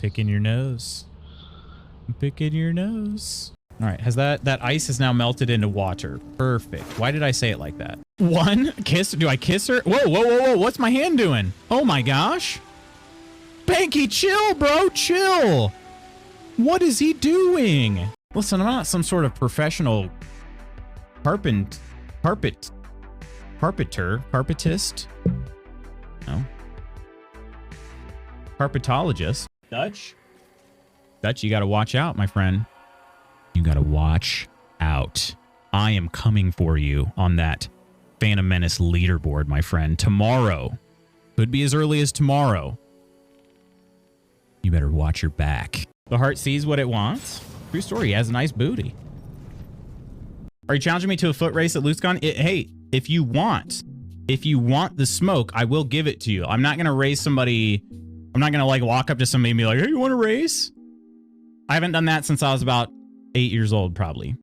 picking your nose. I'm picking your nose. All right, has that ice has now melted into water. Perfect. Why did I say it like that? One kiss. Do I kiss her? Whoa, whoa, whoa, whoa. What's my hand doing? Oh my gosh. Banky, chill, bro. Chill. What is he doing? Listen, I'm not some sort of professional carpetist. No. Carpetologist. Dutch, you gotta watch out, my friend. You gotta watch out. I am coming for you on that Phantom Menace leaderboard, my friend. Tomorrow. Could be as early as tomorrow. You better watch your back. The heart sees what it wants. True story. He has a nice booty. Are you challenging me to a foot race at LooseCon? Hey, if you want the smoke, I will give it to you. I'm not going to race somebody. I'm not going to like walk up to somebody and be like, hey, you want to race? I haven't done that since I was about 8 years old, probably.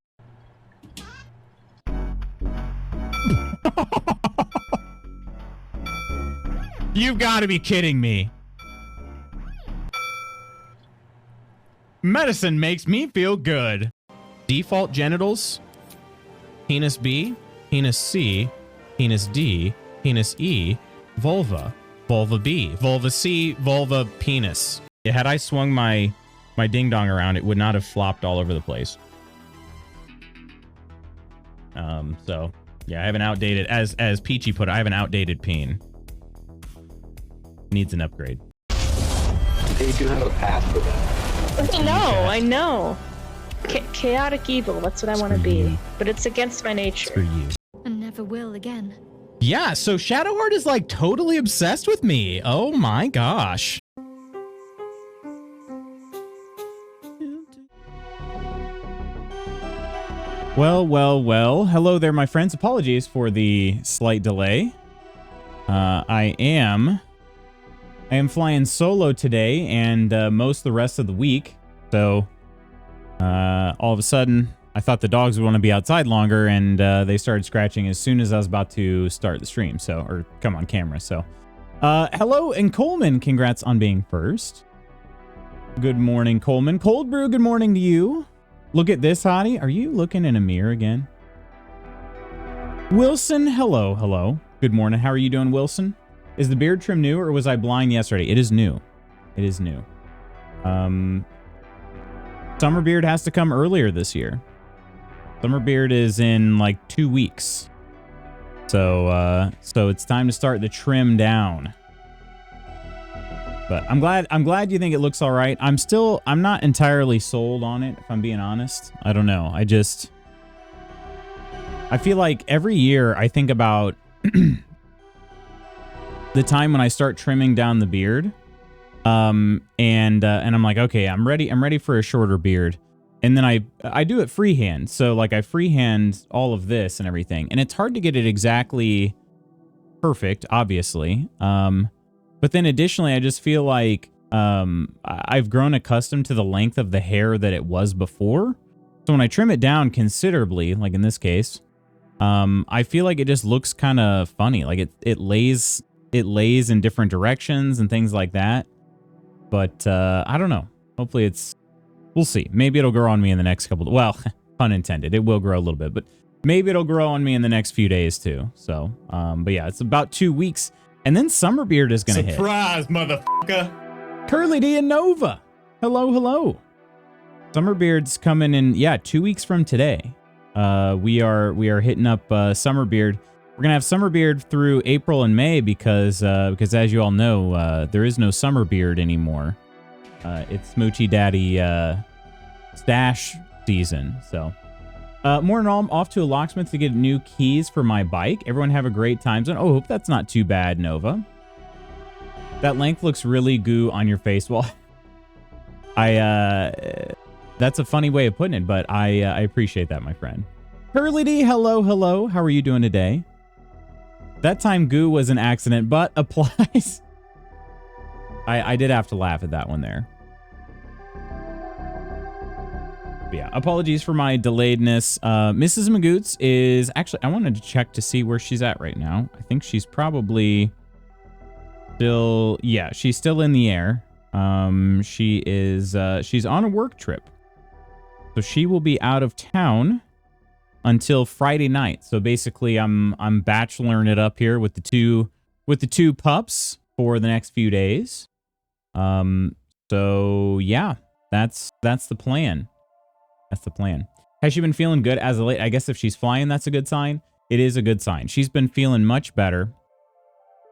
You've got to be kidding me. Medicine makes me feel good. Default genitals. Penis B, penis C, penis D, penis E, vulva, vulva B, vulva C, vulva penis. Had I swung my ding dong around, it would not have flopped all over the place. So yeah, I have an outdated, as Peachy put it, I have an outdated peen. Needs an upgrade. They do have a path for that. I know. Chaotic evil, that's what I want to be. But it's against my nature. It's for you. And never will again. Yeah, so Shadowheart is like totally obsessed with me. Oh my gosh. Well. Hello there, my friends. Apologies for the slight delay. I am flying solo today and most of the rest of the week. So all of a sudden, I thought the dogs would want to be outside longer, and they started scratching as soon as I was about to start the stream. So, or come on camera. So, hello, and Coleman, congrats on being first. Good morning, Coleman. Cold Brew, good morning to you. Look at this, hottie. Are you looking in a mirror again? Wilson, hello. Good morning. How are you doing, Wilson? Is the beard trim new, or was I blind yesterday? It is new. It is new. Summer beard has to come earlier this year. Summer beard is in like 2 weeks. So it's time to start the trim down. But I'm glad you think it looks all right. I'm not entirely sold on it, if I'm being honest. I don't know. I feel like every year I think about the time when I start trimming down the beard. And I'm like, okay, I'm ready for a shorter beard. And then I do it freehand. So like I freehand all of this and everything. And it's hard to get it exactly perfect, obviously. But then additionally, I just feel like I've grown accustomed to the length of the hair that it was before. So when I trim it down considerably, like in this case, I feel like it just looks kind of funny. Like it lays in different directions and things like that. But I don't know. Hopefully we'll see. Maybe it'll grow on me in the next couple, well, pun intended. It will grow a little bit, but maybe it'll grow on me in the next few days too. So, but yeah, it's about 2 weeks. And then Summer Beard is going to hit. Surprise, motherfucker. Curly D and Nova. Hello. Summer Beard's coming in, 2 weeks from today. We are hitting up Summer Beard. We're gonna have Summer Beard through April and May because as you all know, there is no Summer Beard anymore. It's Smoochie Daddy stash season. So, more than all, I'm off to a locksmith to get new keys for my bike. Everyone have a great time zone. Oh, hope that's not too bad, Nova. That length looks really goo on your face. Well, that's a funny way of putting it, but I appreciate that, my friend. Curly D, hello. How are you doing today? That time goo was an accident, but applies. I did have to laugh at that one there. But yeah, apologies for my delayedness. Mrs. Magoots is actually, I wanted to check to see where she's at right now. I think she's probably still, yeah, she's still in the air. She's on a work trip. So she will be out of town until Friday night. So basically I'm bacheloring it up here with the two pups for the next few days. So yeah, that's the plan. That's the plan. Has she been feeling good as of late? I guess if she's flying, that's a good sign. It is a good sign. She's been feeling much better.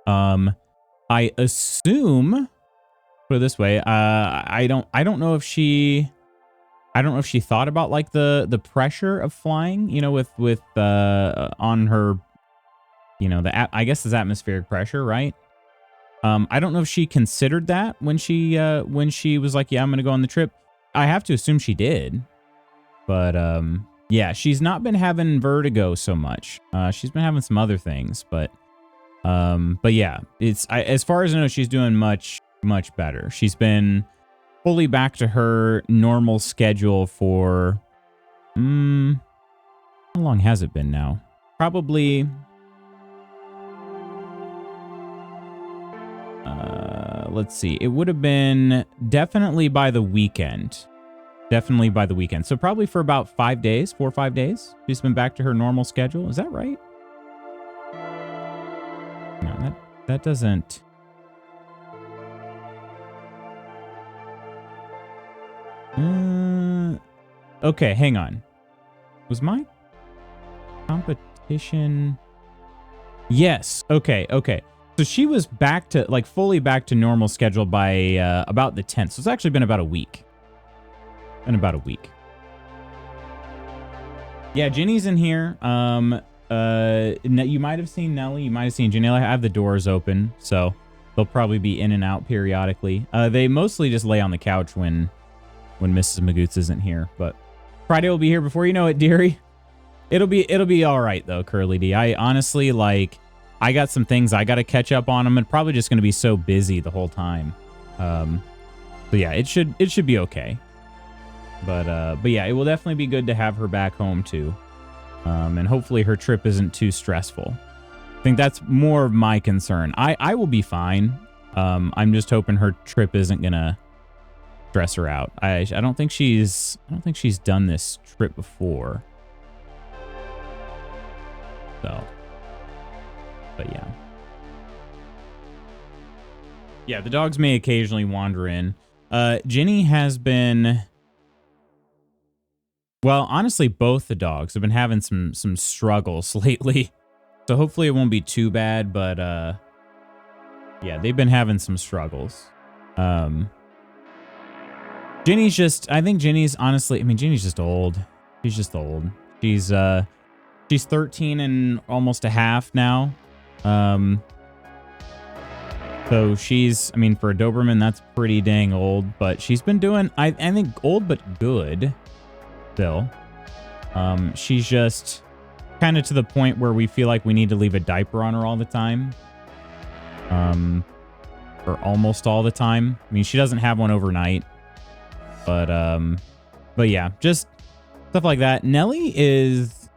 I assume, put it this way, I don't know if she thought about like the pressure of flying, you know, with on her, you know, I guess it's atmospheric pressure, right? I don't know if she considered that when she was like, yeah, I'm gonna go on the trip. I have to assume she did, but yeah, she's not been having vertigo so much. She's been having some other things, but yeah, as far as I know, she's doing much better. She's been fully back to her normal schedule for how long has it been now? Probably let's see. It would have been definitely by the weekend. Definitely by the weekend. So probably for about 5 days, 4 or 5 days. She's been back to her normal schedule. Is that right? No, that doesn't. Okay, hang on. Was my competition? Yes. Okay. So she was back to, like, fully back to normal schedule by about the 10th. So it's actually been about a week. Yeah, Ginny's in here. You might have seen Nelly. You might have seen Janelle. I have the doors open, so they'll probably be in and out periodically. They mostly just lay on the couch when Mrs. Magoots isn't here. But Friday will be here before you know it, dearie. It'll be all right though, Curly D. I honestly, like, I got some things I got to catch up on. I'm probably just going to be so busy the whole time. So yeah, it should be okay. But yeah, it will definitely be good to have her back home too. And hopefully her trip isn't too stressful. I think that's more of my concern. I will be fine. I'm just hoping her trip isn't gonna stress her out. I don't think she's done this trip before. So, but yeah. Yeah, the dogs may occasionally wander in. Ginny has been, well, honestly, both the dogs have been having some struggles lately. So hopefully it won't be too bad, but yeah, they've been having some struggles. Ginny's just, I think Ginny's honestly, I mean, Ginny's just old. She's just old. She's 13 and almost a half now. So she's, I mean, for a Doberman, that's pretty dang old, but she's been doing, I think, old but good still. She's just kind of to the point where we feel like we need to leave a diaper on her all the time. Or almost all the time. I mean, she doesn't have one overnight. But yeah, just stuff like that. Nellie's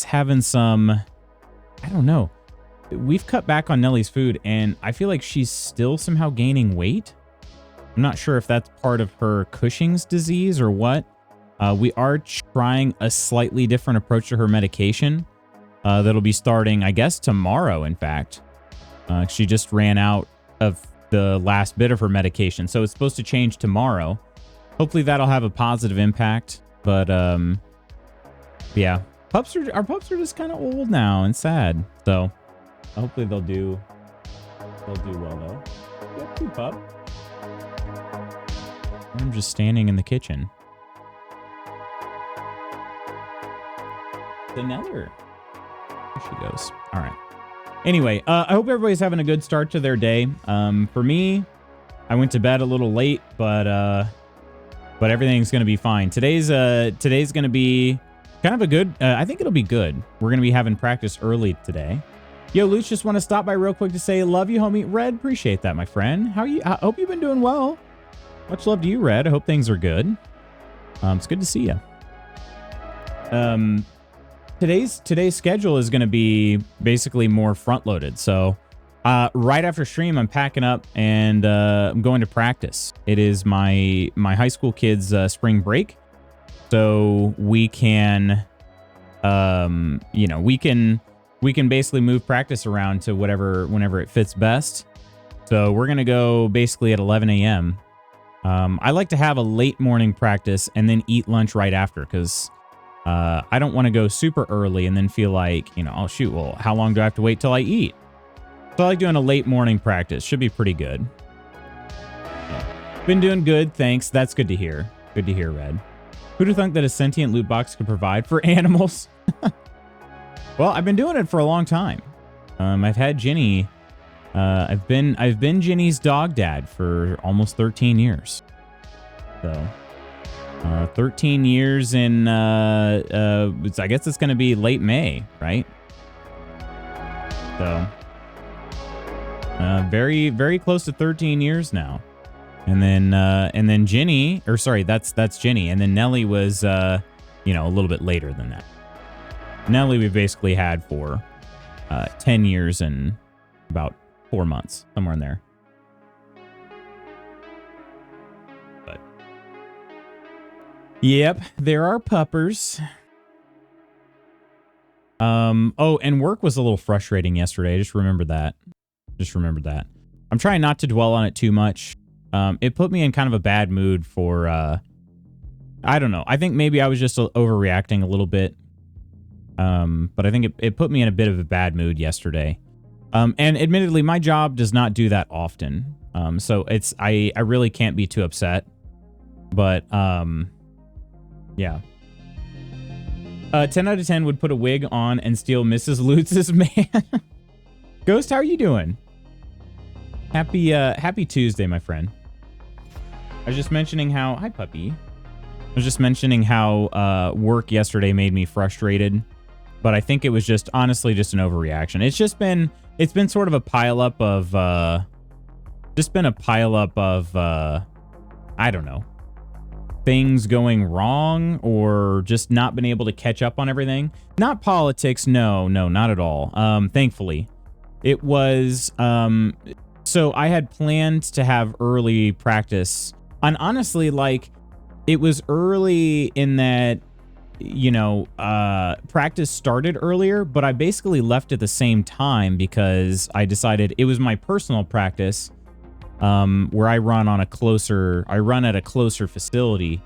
having some, I don't know. We've cut back on Nellie's food, and I feel like she's still somehow gaining weight. I'm not sure if that's part of her Cushing's disease or what. We are trying a slightly different approach to her medication. That'll be starting, I guess, tomorrow, in fact. She just ran out of the last bit of her medication, so it's supposed to change tomorrow. Hopefully that'll have a positive impact. But yeah, our pups are just kind of old now and sad. So hopefully they'll do well though. You have two pup. I'm just standing in the kitchen. The Neller. There she goes. All right. Anyway, I hope everybody's having a good start to their day. For me, I went to bed a little late, but everything's gonna be fine. Today's gonna be kind of a good. I think it'll be good. We're gonna be having practice early today. Yo, Luch, just want to stop by real quick to say love you, homie. Red, appreciate that, my friend. How are you? I hope you've been doing well. Much love to you, Red. I hope things are good. It's good to see you. Today's schedule is going to be basically more front loaded. So Right after stream, I'm packing up and I'm going to practice. It is my high school kids' spring break, so we can, we can basically move practice around to whenever it fits best. So we're gonna go basically at 11 a.m. I like to have a late morning practice and then eat lunch right after because I don't want to go super early and then feel like, oh shoot, well, how long do I have to wait till I eat? So I like doing a late morning practice. Should be pretty good. Yeah. Been doing good, thanks. That's good to hear. Good to hear, Red. Who'd have thought that a sentient loot box could provide for animals? Well, I've been doing it for a long time. I've had Ginny. I've been Ginny's dog dad for almost 13 years. So, 13 years in. I guess it's going to be late May, right? So. Very, very close to 13 years now. And then Ginny, or sorry, that's Ginny. And then Nellie was, a little bit later than that. Nellie we basically had for 10 years and about 4 months, somewhere in there. But yep, there are puppers. Oh, and work was a little frustrating yesterday. I just remembered that. I'm trying not to dwell on it too much. It put me in kind of a bad mood for, I don't know. I think maybe I was just overreacting a little bit. But I think it put me in a bit of a bad mood yesterday. And admittedly, my job does not do that often. So I really can't be too upset. But, yeah. 10 out of 10 would put a wig on and steal Mrs. Lutz's man. Ghost, how are you doing? Happy Tuesday, my friend. I was just mentioning how... Hi, puppy. I was just mentioning how work yesterday made me frustrated. But I think it was just, honestly, just an overreaction. It's been sort of a pileup of... I don't know. Things going wrong or just not been able to catch up on everything. Not politics. No, not at all. Thankfully. It was... So I had planned to have early practice, and honestly, like, it was early in that, practice started earlier, but I basically left at the same time because I decided it was my personal practice, where I run at a closer facility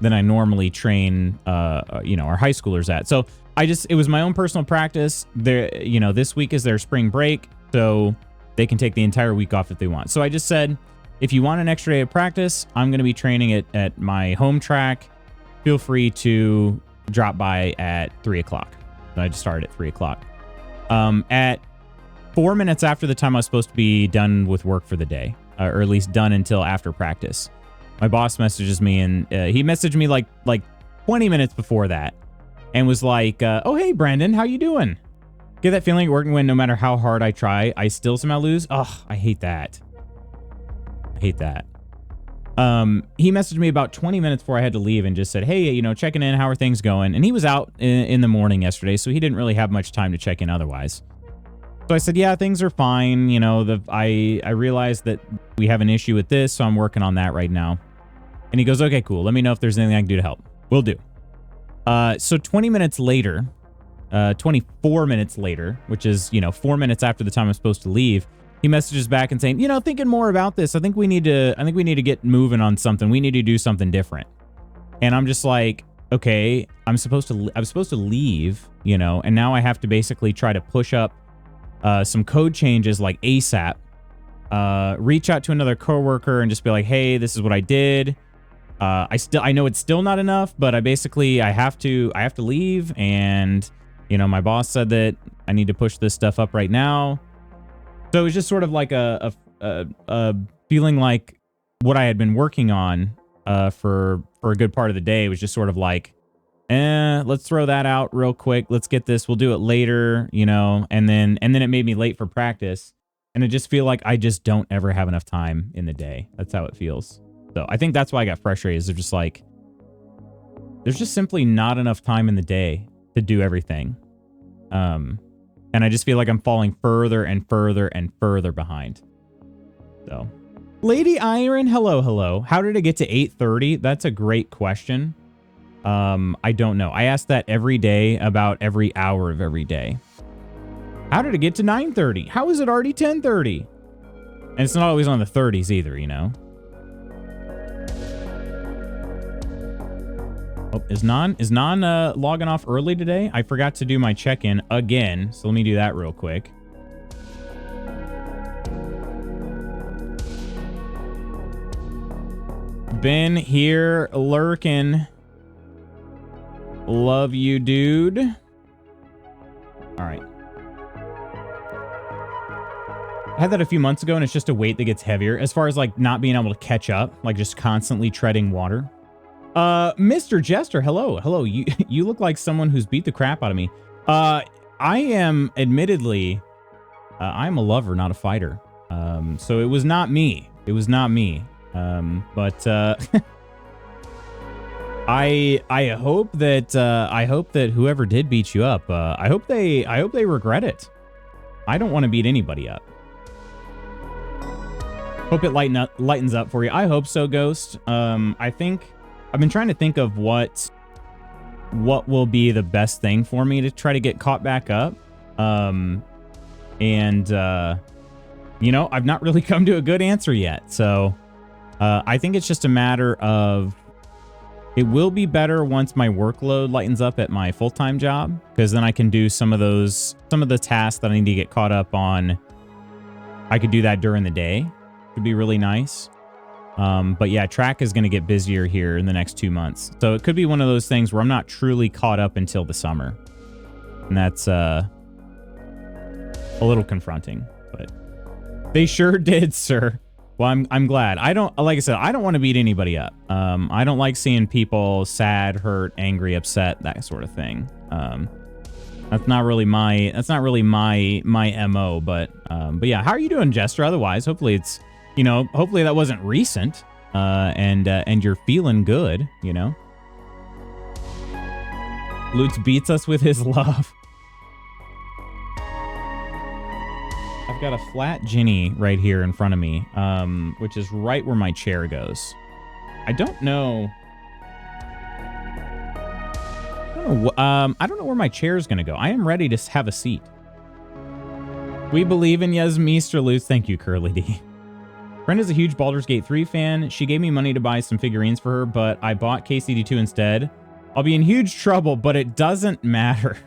than I normally train, our high schoolers at. So it was my own personal practice. There, this week is their spring break, so they can take the entire week off if they want. So I just said, if you want an extra day of practice, I'm going to be training it at my home track. Feel free to drop by at 3 o'clock. I just started at 3 o'clock. At 4 minutes after the time I was supposed to be done with work for the day, or at least done until after practice, my boss messages me, and he messaged me like 20 minutes before that and was like, oh, hey, Brandon, how you doing? Get that feeling at work when no matter how hard I try, I still somehow lose. Ugh, I hate that. He messaged me about 20 minutes before I had to leave and just said, hey, checking in, how are things going? And he was out in the morning yesterday, so he didn't really have much time to check in otherwise. So I said, yeah, things are fine. I realized that we have an issue with this, so I'm working on that right now. And he goes, okay, cool. Let me know if there's anything I can do to help. Will do. So 24 minutes later, which is, 4 minutes after the time I'm supposed to leave, he messages back and saying, thinking more about this, I think we need to get moving on something. We need to do something different. And I'm just like, okay, I'm supposed to leave, and now I have to basically try to push up some code changes like ASAP, reach out to another coworker and just be like, hey, this is what I did. I know it's still not enough, but I have to leave. And, my boss said that I need to push this stuff up right now. So it was just sort of like a feeling like what I had been working on for a good part of the day was just sort of like, let's throw that out real quick. Let's get this. We'll do it later, and then it made me late for practice. And I just feel like I just don't ever have enough time in the day. That's how it feels. So I think that's why I got frustrated. Is they're just like, there's just simply not enough time in the day to do everything. And I just feel like I'm falling further and further and further behind. So, Lady Iron, hello. How did it get to 8:30? That's a great question. I don't know. I ask that every day, about every hour of every day. How did it get to 9:30? How is it already 10:30? And it's not always on the 30s either, you know? Oh, is Non logging off early today? I forgot to do my check-in again, so let me do that real quick. Been here lurking. Love you, dude. All right. I had that a few months ago, and it's just a weight that gets heavier as far as like not being able to catch up, like just constantly treading water. Mr. Jester, hello. You look like someone who's beat the crap out of me. I am admittedly, I'm a lover, not a fighter. So it was not me. It was not me. But I hope that whoever did beat you up, I hope they regret it. I don't want to beat anybody up. Hope it lightens up for you. I hope so, Ghost. I've been trying to think of what will be the best thing for me to try to get caught back up. You know, I've not really come to a good answer yet. So, I think it's just a matter of, it will be better once my workload lightens up at my full-time job, because then I can do some of the tasks that I need to get caught up on. I could do that during the day. Could be really nice. But yeah, track is going to get busier here in the next 2 months. So it could be one of those things where I'm not truly caught up until the summer. And that's a little confronting, but they sure did, sir. Well, I'm glad. Like I said, I don't want to beat anybody up. I don't like seeing people sad, hurt, angry, upset, that sort of thing. That's not really my MO, but yeah, how are you doing, Jester? Otherwise, hopefully it's, you know, hopefully that wasn't recent, and you're feeling good, you know. Lutz beats us with his love. I've got a flat Ginny right here in front of me, which is right where my chair goes. I don't know where my chair is going to go. I am ready to have a seat. We believe in yes, Mr. Lutz. Thank you, Curly D. Brenda's a huge Baldur's Gate 3 fan. She gave me money to buy some figurines for her, but I bought KCD2 instead. I'll be in huge trouble, but it doesn't matter.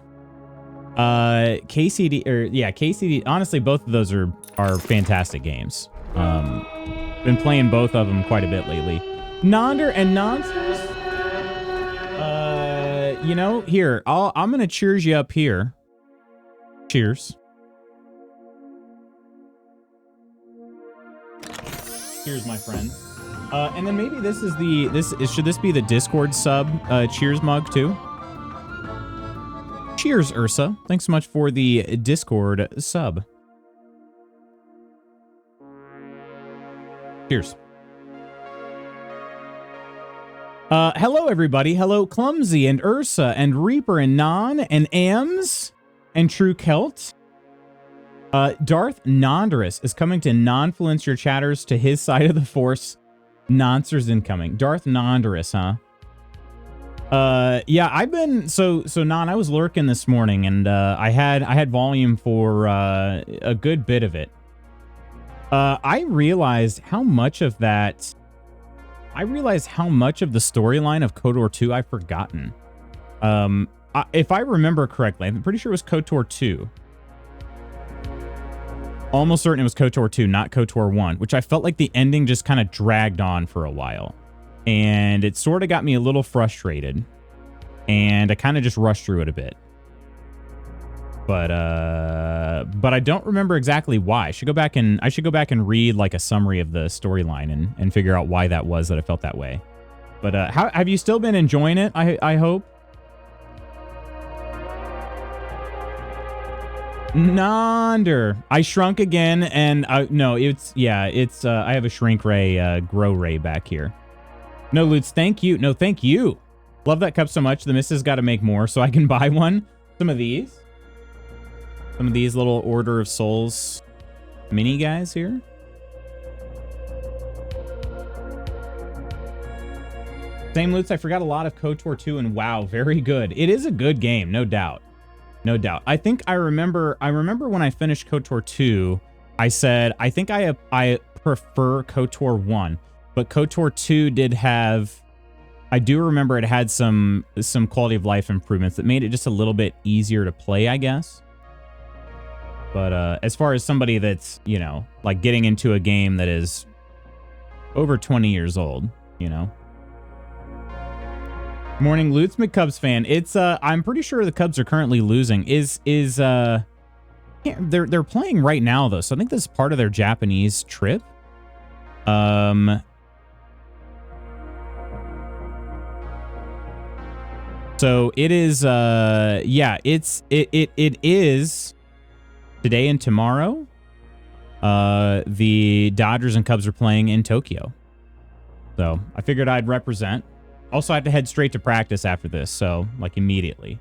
KCD, honestly, both of those are fantastic games. Been playing both of them quite a bit lately. Nonder and Nonsters? You know, here, I'm gonna cheers you up here. Cheers. Cheers, my friend. And then maybe should this be the Discord sub cheers mug too? Cheers, Ursa. Thanks so much for the Discord sub. Cheers. Hello, everybody. Hello, Clumsy and Ursa and Reaper and Non and Ams and True Celt. Darth Nonderus is coming to non-fluence your chatters to his side of the force. Nonsters incoming. Darth Nonderus, huh? Yeah, I've been so Non, I was lurking this morning, and I had volume for a good bit of it. I realized how much of the storyline of KOTOR 2 I've forgotten. If I remember correctly, I'm pretty sure it was KOTOR 2. Almost certain it was KOTOR 2, not KOTOR 1, which I felt like the ending just kind of dragged on for a while. And it sort of got me a little frustrated. And I kind of just rushed through it a bit. But I don't remember exactly why. I should go back and read like a summary of the storyline and figure out why that was that I felt that way. But how have you still been enjoying it? I hope. Nonder. I shrunk again, and no, it's I have a shrink ray, grow ray back here. No, Lutz, thank you. No, thank you. Love that cup so much. The missus got to make more so I can buy one. Some of these. Some of these little Order of Souls mini guys here. Same loots. I forgot a lot of KOTOR 2 and WoW. Very good. It is a good game, no doubt. No doubt. I think I remember when I finished KOTOR 2, I said, I think I prefer KOTOR 1, but KOTOR 2 did have, I do remember it had some quality of life improvements that made it just a little bit easier to play, I guess. But as far as somebody that's, you know, like getting into a game that is over 20 years old, you know. Morning, Lutz McCubs fan. It's I'm pretty sure the Cubs are currently losing. They're playing right now though, so I think this is part of their Japanese trip. So it is yeah, it is today and tomorrow. The Dodgers and Cubs are playing in Tokyo. So I figured I'd represent. Also, I have to head straight to practice after this, so, like, immediately.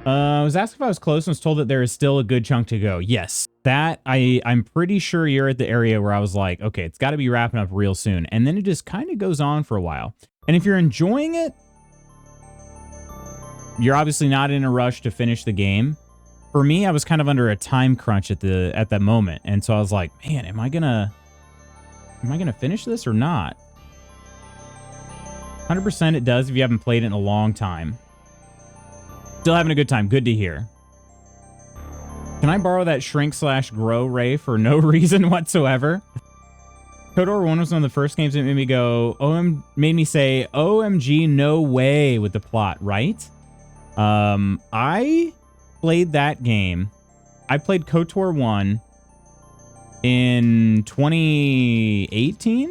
I was asked if I was close and was told that there is still a good chunk to go. Yes, that, I'm pretty sure you're at the area where I was like, okay, it's got to be wrapping up real soon. And then it just kind of goes on for a while. And if you're enjoying it, you're obviously not in a rush to finish the game. For me, I was kind of under a time crunch at that moment. And so I was like, man, am I going to finish this or not? 100% it does if you haven't played it in a long time. Still having a good time. Good to hear. Can I borrow that shrink/grow ray for no reason whatsoever? KOTOR 1 was one of the first games that made me go, made me say, OMG, no way with the plot, right? I played that game. I played KOTOR 1 in 2018?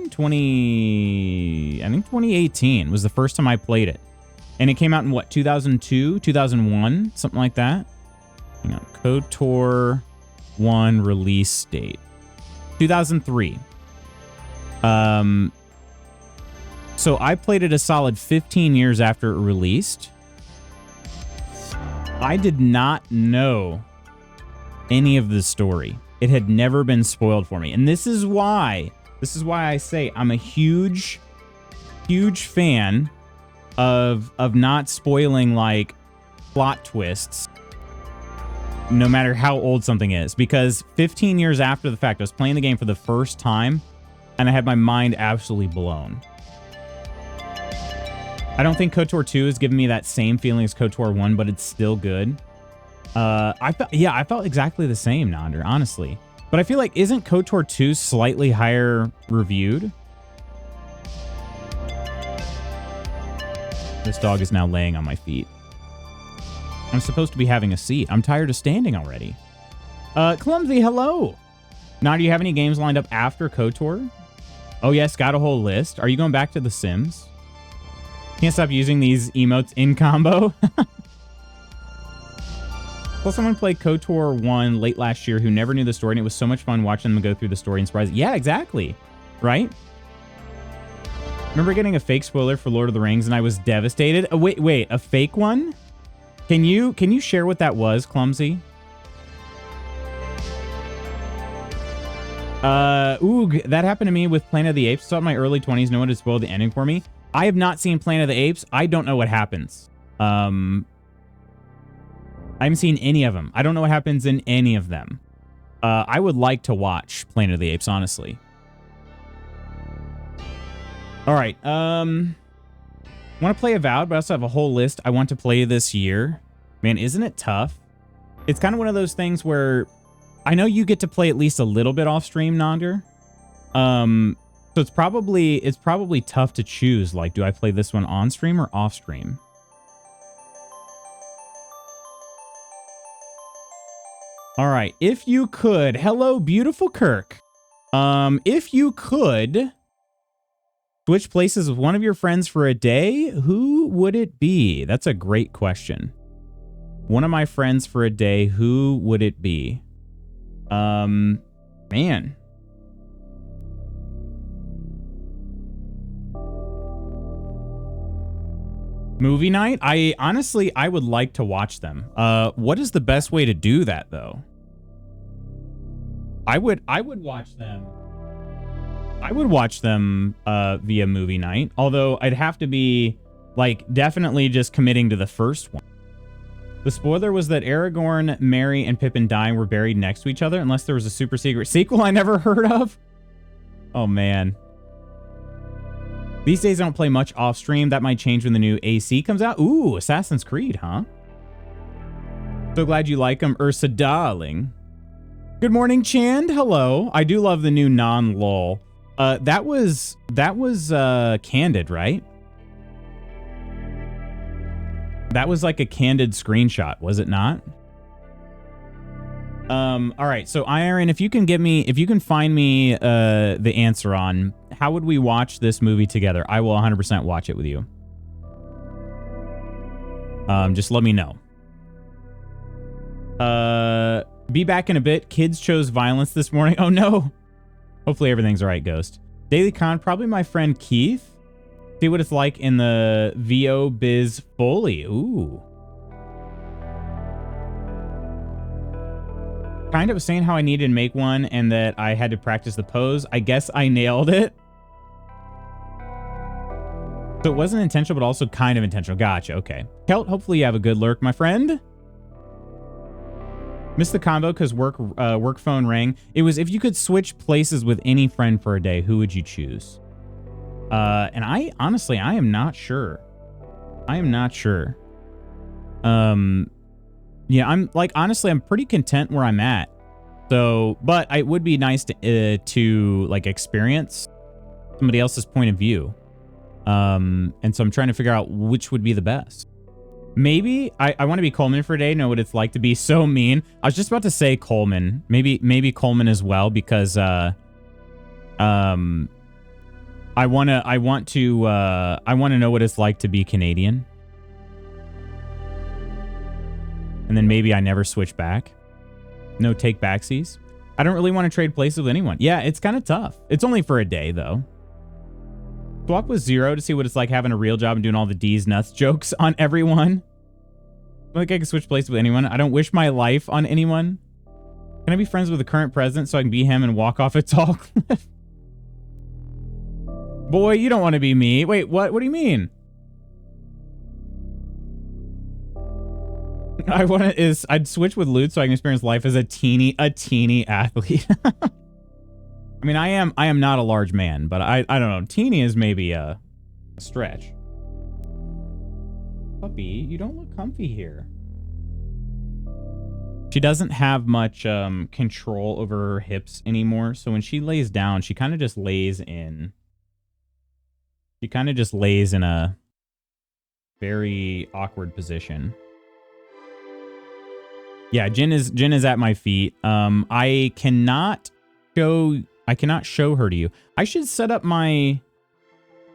I think 2018 was the first time I played it. And it came out in what, 2002, 2001, something like that? Hang on. KOTOR 1 release date. 2003. So I played it a solid 15 years after it released. I did not know any of the story. It had never been spoiled for me. And this is why I say I'm a huge fan of not spoiling like plot twists no matter how old something is, because 15 years after the fact, I was playing the game for the first time and I had my mind absolutely blown. I don't think KOTOR 2 has given me that same feeling as KOTOR 1, but it's still good. I felt exactly the same, Nonder, honestly. But I feel like, isn't KOTOR 2 slightly higher reviewed? This dog is now laying on my feet. I'm supposed to be having a seat. I'm tired of standing already. Clumsy, hello. Now, do you have any games lined up after KOTOR? Oh, yes, got a whole list. Are you going back to The Sims? Can't stop using these emotes in combo. Well, someone played KOTOR 1 late last year who never knew the story, and it was so much fun watching them go through the story and surprise. Yeah, exactly. Right? Remember getting a fake spoiler for Lord of the Rings, and I was devastated. Oh, wait, a fake one? Can you share what that was, Clumsy? Oog, that happened to me with Planet of the Apes. So in my early 20s, no one had spoiled the ending for me. I have not seen Planet of the Apes. I don't know what happens. I haven't seen any of them. I don't know what happens in any of them. I would like to watch Planet of the Apes, honestly. All right. I want to play Avowed, but I also have a whole list I want to play this year. Man, isn't it tough? It's kind of one of those things where I know you get to play at least a little bit off stream, Nonder. So it's probably tough to choose. Like, do I play this one on stream or off stream? All right. If you could, hello, beautiful Kirk. If you could switch places with one of your friends for a day, who would it be? That's a great question. One of my friends for a day, who would it be? Man. Movie night? I honestly, I would like to watch them. What is the best way to do that though? I would watch them. I would watch them via movie night, although I'd have to be like definitely just committing to the first one. The spoiler was that Aragorn, Merry, and Pippin dying were buried next to each other unless there was a super secret sequel I never heard of. Oh man. These days I don't play much off stream. That might change when the new AC comes out. Ooh, Assassin's Creed, huh? So glad you like them, Ursa darling. Good morning, Chand. Hello. I do love the new non-lol. That was candid, right? That was like a candid screenshot, was it not? All right. So Iron, if you can find me the answer on how would we watch this movie together, I will 100% watch it with you. Just let me know. Be back in a bit. Kids chose violence this morning. Oh no. Hopefully everything's all right, Ghost. Daily Con, probably my friend Keith. See what it's like in the VO Biz Foley. Ooh. Kind of was saying how I needed to make one and that I had to practice the pose. I guess I nailed it. So it wasn't intentional, but also kind of intentional. Gotcha. Okay. Kelt, hopefully you have a good lurk, my friend. Missed the combo because work phone rang. It was if you could switch places with any friend for a day, who would you choose? And I honestly, I am not sure. I am not sure. Yeah, I'm like, honestly, I'm pretty content where I'm at. So, but it would be nice to like experience somebody else's point of view. And so I'm trying to figure out which would be the best. Maybe I want to be Coleman for a day, know what it's like to be so mean. I was just about to say Coleman. Maybe Coleman as well, because I want to know what it's like to be Canadian. And then maybe I never switch back. No take backsies. I don't really want to trade places with anyone. Yeah, it's kind of tough. It's only for a day though. Swap with Zero to see what it's like having a real job and doing all the D's nuts jokes on everyone. I think I can switch places with anyone. I don't wish my life on anyone. Can I be friends with the current president so I can be him and walk off a tall cliff? Boy, you don't want to be me. Wait, what? What do you mean? I'd switch with loot so I can experience life as a teeny athlete. I mean, I am not a large man, but I don't know. Teeny is maybe a stretch. Puppy, you don't look comfy here. She doesn't have much control over her hips anymore, so when she lays down, she kind of just lays in. She kind of just lays in a very awkward position. Yeah, Jin is at my feet. I cannot show her to you. I should set up my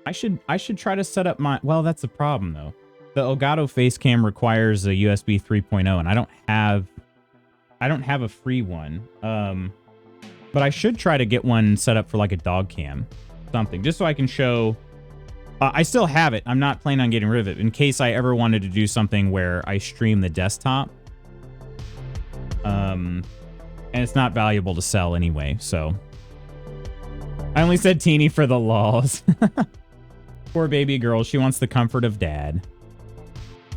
I should try to set up my, well, that's the problem though. The Elgato face cam requires a USB 3.0 and I don't have a free one. But I should try to get one set up for like a dog cam, something, just so I can show. I still have it. I'm not planning on getting rid of it in case I ever wanted to do something where I stream the desktop. And it's not valuable to sell anyway, so. I only said teeny for the lols. Poor baby girl, she wants the comfort of dad.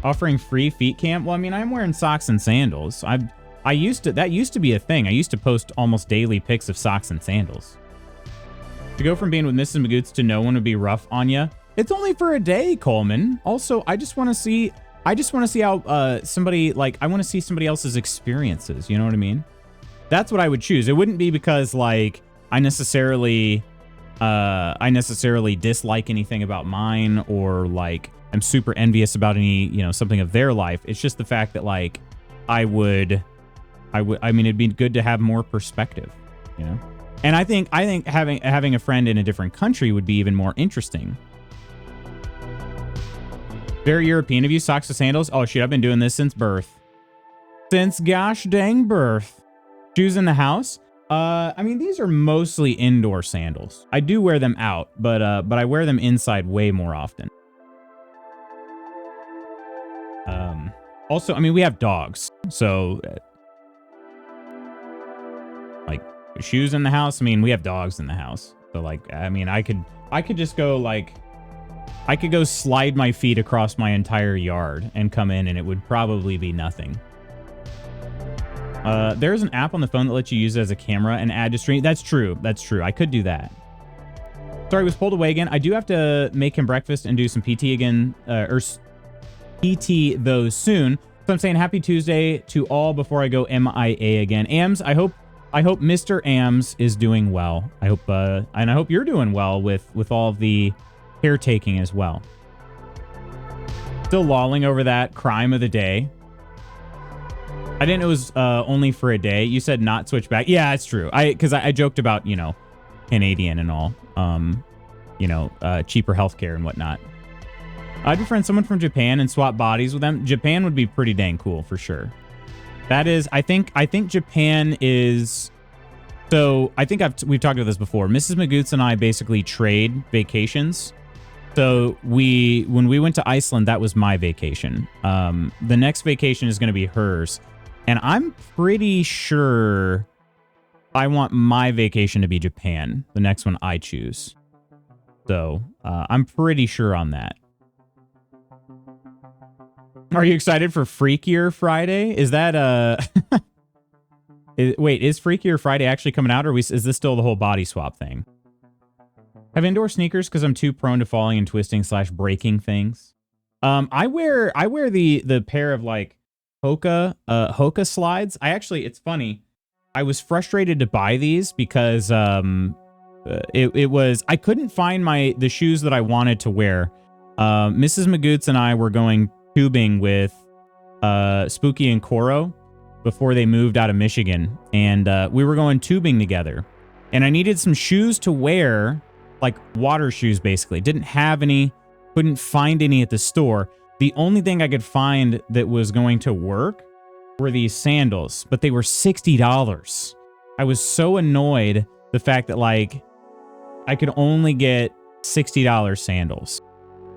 Offering free feet cam? Well, I mean, I'm wearing socks and sandals. That used to be a thing. I used to post almost daily pics of socks and sandals. To go from being with Mrs. Magoots to no one would be rough on ya. It's only for a day, Coleman. Also, I just want to see how somebody, like, I want to see somebody else's experiences. You know what I mean? That's what I would choose. It wouldn't be because, like, I necessarily dislike anything about mine or, like, I'm super envious about any, you know, something of their life. It's just the fact that, like, I mean, it'd be good to have more perspective, you know? And I think having a friend in a different country would be even more interesting. Very European of you, socks to sandals. Oh, shit, I've been doing this since birth. Since gosh dang birth. Shoes in the house. I mean, these are mostly indoor sandals. I do wear them out, but I wear them inside way more often. Also, I mean, we have dogs, so like shoes in the house. I mean, we have dogs in the house, so like, I mean, I could just go like, I could go slide my feet across my entire yard and come in, and it would probably be nothing. There's an app on the phone that lets you use it as a camera and add to stream. That's true. That's true. I could do that. Sorry, was pulled away again. I do have to make him breakfast and do some PT again, or PT though soon. So I'm saying happy Tuesday to all before I go MIA again. Ams, I hope Mr. Ams is doing well. I hope, and I hope you're doing well with all of the caretaking as well. Still lolling over that crime of the day. I didn't know it was only for a day. You said not switch back. Yeah, it's true. Because I joked about, you know, Canadian and all, you know, cheaper healthcare and whatnot. I'd befriend someone from Japan and swap bodies with them. Japan would be pretty dang cool for sure. That is, I think Japan is. So I think we've talked about this before. Mrs. Magoots and I basically trade vacations. So when we went to Iceland, that was my vacation. The next vacation is going to be hers. And I'm pretty sure I want my vacation to be Japan, the next one I choose. So I'm pretty sure on that. Are you excited for Freakier Friday? Is that wait, is Freakier Friday actually coming out, or is this still the whole body swap thing? Have indoor sneakers because I'm too prone to falling and twisting / breaking things. I wear the pair of like Hoka slides. It's funny. I was frustrated to buy these because it was, I couldn't find the shoes that I wanted to wear. Mrs. Magoots and I were going tubing with Spooky and Koro before they moved out of Michigan, and we were going tubing together, and I needed some shoes to wear, like water shoes basically. Didn't have any, couldn't find any at the store. The only thing I could find that was going to work were these sandals, but they were $60. I was so annoyed the fact that like I could only get $60 sandals.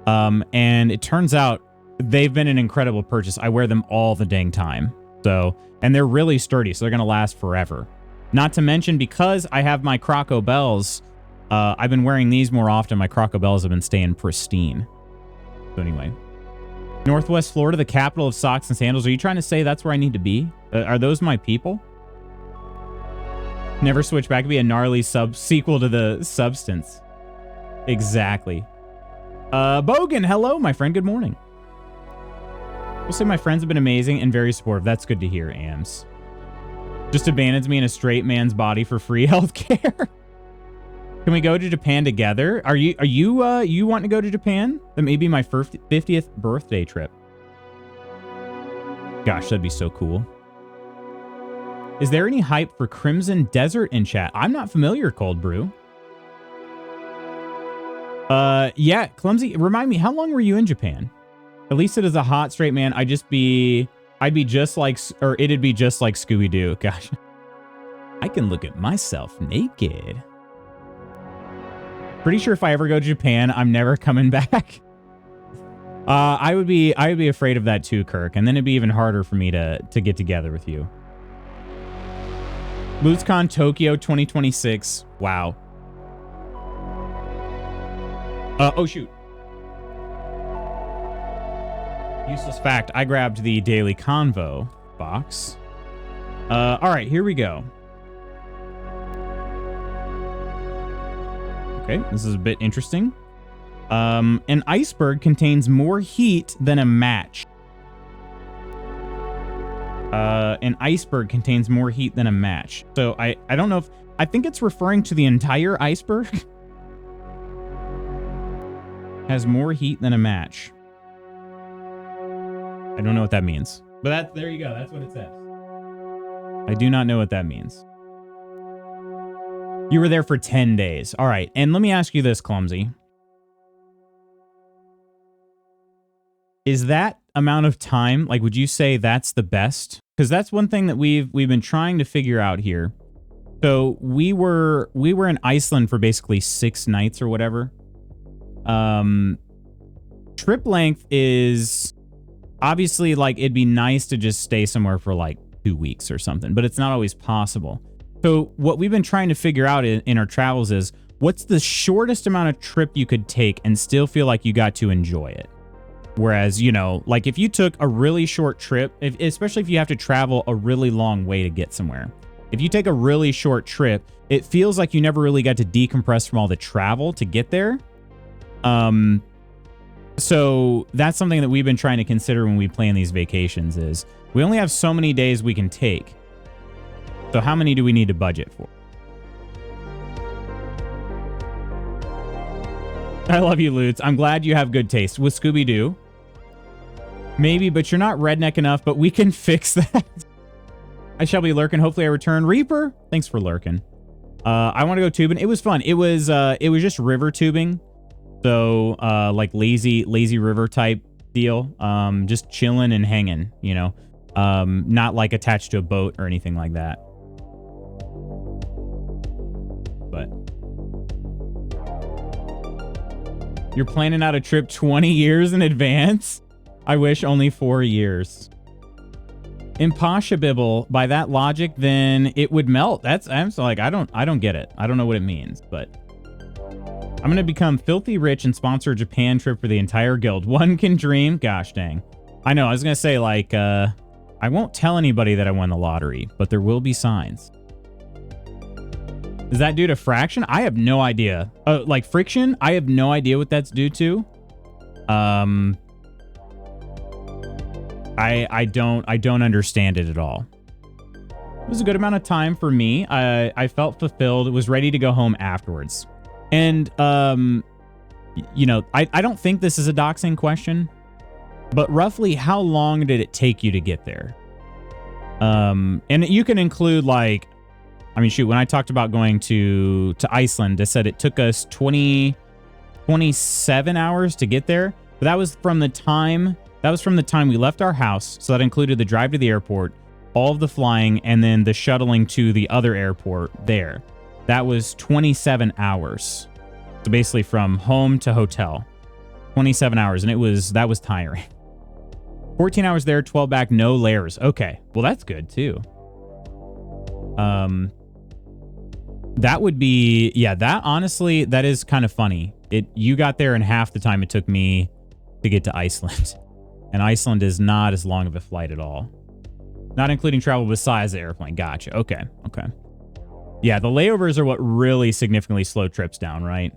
And it turns out they've been an incredible purchase. I wear them all the dang time. So, and they're really sturdy, so they're going to last forever. Not to mention, because I have my Croco Bells, I've been wearing these more often. My Croco Bells have been staying pristine. So anyway, Northwest Florida, the capital of socks and sandals. Are you trying to say that's where I need to be? Are those my people? Never switch back to be a gnarly sequel to the Substance. Exactly. Bogan, hello, my friend. Good morning. We'll say my friends have been amazing and very supportive. That's good to hear, Ams. Just abandons me in a straight man's body for free healthcare. Can we go to Japan together? Are you wanting to go to Japan? That may be my 50th birthday trip. Gosh, that'd be so cool. Is there any hype for Crimson Desert in chat? I'm not familiar, Cold Brew. Yeah, Clumsy, remind me, how long were you in Japan? At least it is a hot straight man. I'd be just like, or it'd be just like Scooby-Doo. Gosh, I can look at myself naked. Pretty sure if I ever go to Japan, I'm never coming back. I would be afraid of that too, Kirk. And then it'd be even harder for me to get together with you. BootsCon Tokyo 2026. Wow. Oh shoot. Useless fact, I grabbed the Daily Convo box. All right, here we go. Okay, this is a bit interesting. An iceberg contains more heat than a match. An iceberg contains more heat than a match. So I don't know if, I think it's referring to the entire iceberg. Has more heat than a match. I don't know what that means. But there you go. That's what it says. I do not know what that means. You were there for 10 days. All right. And let me ask you this, Clumsy. Is that amount of time, like, would you say that's the best? Because that's one thing that we've been trying to figure out here. So we were in Iceland for basically 6 nights or whatever. Trip length is, obviously, like, it'd be nice to just stay somewhere for like 2 weeks or something, but it's not always possible. So what we've been trying to figure out in our travels is what's the shortest amount of trip you could take and still feel like you got to enjoy it. Whereas, you know, like if you took a really short trip, especially if you have to travel a really long way to get somewhere, if you take a really short trip, it feels like you never really got to decompress from all the travel to get there. So that's something that we've been trying to consider when we plan these vacations is we only have so many days we can take. So how many do we need to budget for? I love you, Lutz. I'm glad you have good taste. With Scooby-Doo, maybe, but you're not redneck enough, but we can fix that. I shall be lurking. Hopefully I return. Reaper, thanks for lurking. I want to go tubing. It was fun. It was just river tubing. So, like lazy river type deal. Just chilling and hanging, you know, not like attached to a boat or anything like that. But you're planning out a trip 20 years in advance? I wish only 4 years. Impossible by that logic, then it would melt. I'm so like, I don't get it. I don't know what it means, but I'm going to become filthy rich and sponsor a Japan trip for the entire guild. One can dream. Gosh dang. I know. I was going to say like, I won't tell anybody that I won the lottery, but there will be signs. Is that due to fraction? I have no idea. Like friction? I have no idea what that's due to. I don't understand it at all. It was a good amount of time for me. I felt fulfilled. Was ready to go home afterwards. And, you know, I don't think this is a doxing question, but roughly how long did it take you to get there? And you can include like, I mean, shoot, when I talked about going to Iceland, I said it took us 27 hours to get there. But that was from the time we left our house. So that included the drive to the airport, all of the flying, and then the shuttling to the other airport there. That was 27 hours. So basically from home to hotel, 27 hours. And that was tiring. 14 hours there, 12 back, no layers. Okay. Well, that's good too. That would be, yeah, that honestly, that is kind of funny. You got there in half the time it took me to get to Iceland. And Iceland is not as long of a flight at all. Not including travel besides the airplane. Gotcha. Okay. Okay. Yeah, the layovers are what really significantly slow trips down, right?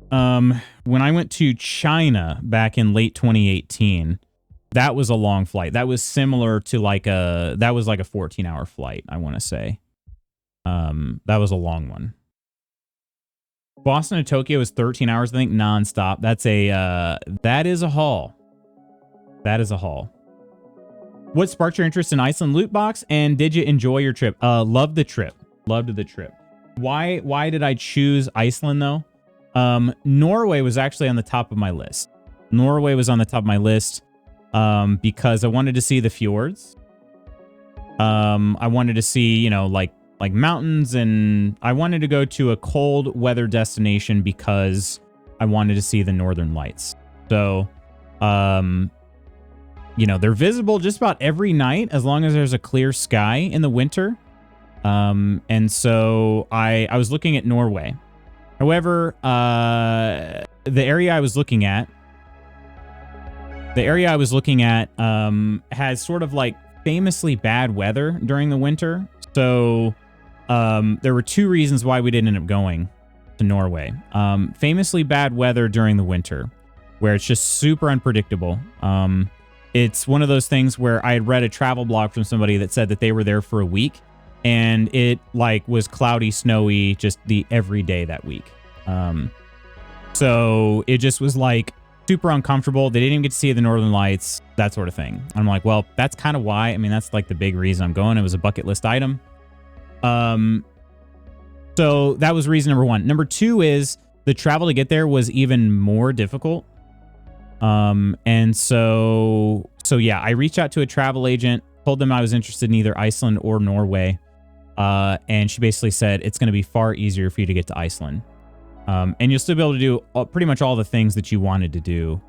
When I went to China back in late 2018, that was a long flight. That was similar to like a 14-hour flight, I want to say. That was a long one. Boston to Tokyo is 13 hours, I think, nonstop. That is a haul. That is a haul. What sparked your interest in Iceland loot box? And did you enjoy your trip? Loved the trip. Loved the trip. Why did I choose Iceland though? Norway was actually on the top of my list. Norway was on the top of my list because I wanted to see the fjords. I wanted to see, you know, like mountains, and I wanted to go to a cold weather destination because I wanted to see the northern lights. So, you know, they're visible just about every night as long as there's a clear sky in the winter. And so I was looking at Norway. However, the area I was looking at has sort of like famously bad weather during the winter. So there were two reasons why we didn't end up going to Norway. Famously bad weather during the winter, where it's just super unpredictable. It's one of those things where I had read a travel blog from somebody that said that they were there for a week, and it like was cloudy, snowy, just the every day that week. So it just was like super uncomfortable. They didn't even get to see the northern lights, that sort of thing. And I'm like, well, that's kind of why. I mean, that's like the big reason I'm going. It was a bucket list item. So that was reason number one. Number two is the travel to get there was even more difficult. And so yeah, I reached out to a travel agent, told them I was interested in either Iceland or Norway. And she basically said, it's going to be far easier for you to get to Iceland. And you'll still be able to do pretty much all the things that you wanted to do,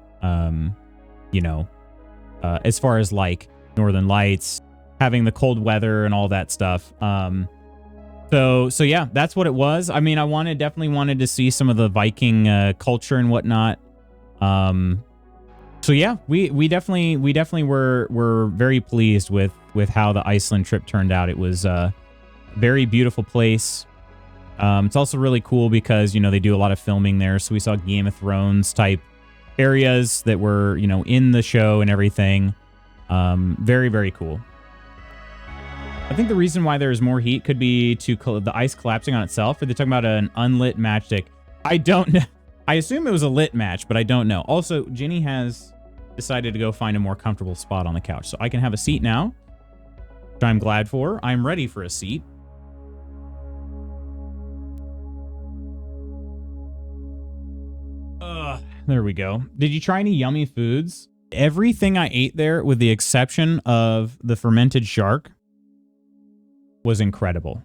you know, as far as like Northern Lights, having the cold weather and all that stuff. So yeah, that's what it was. I mean, definitely wanted to see some of the Viking culture and whatnot. So yeah, we definitely were very pleased with how the Iceland trip turned out. It was a very beautiful place. It's also really cool because, you know, they do a lot of filming there. So we saw Game of Thrones type areas that were, you know, in the show and everything. Very, very cool. I think the reason why there's more heat could be the ice collapsing on itself. Or they're talking about an unlit matchstick. I don't know. I assume it was a lit match, but I don't know. Also, Ginny has decided to go find a more comfortable spot on the couch. So I can have a seat now, which I'm glad for. I'm ready for a seat. There we go. Did you try any yummy foods? Everything I ate there, with the exception of the fermented shark, was incredible.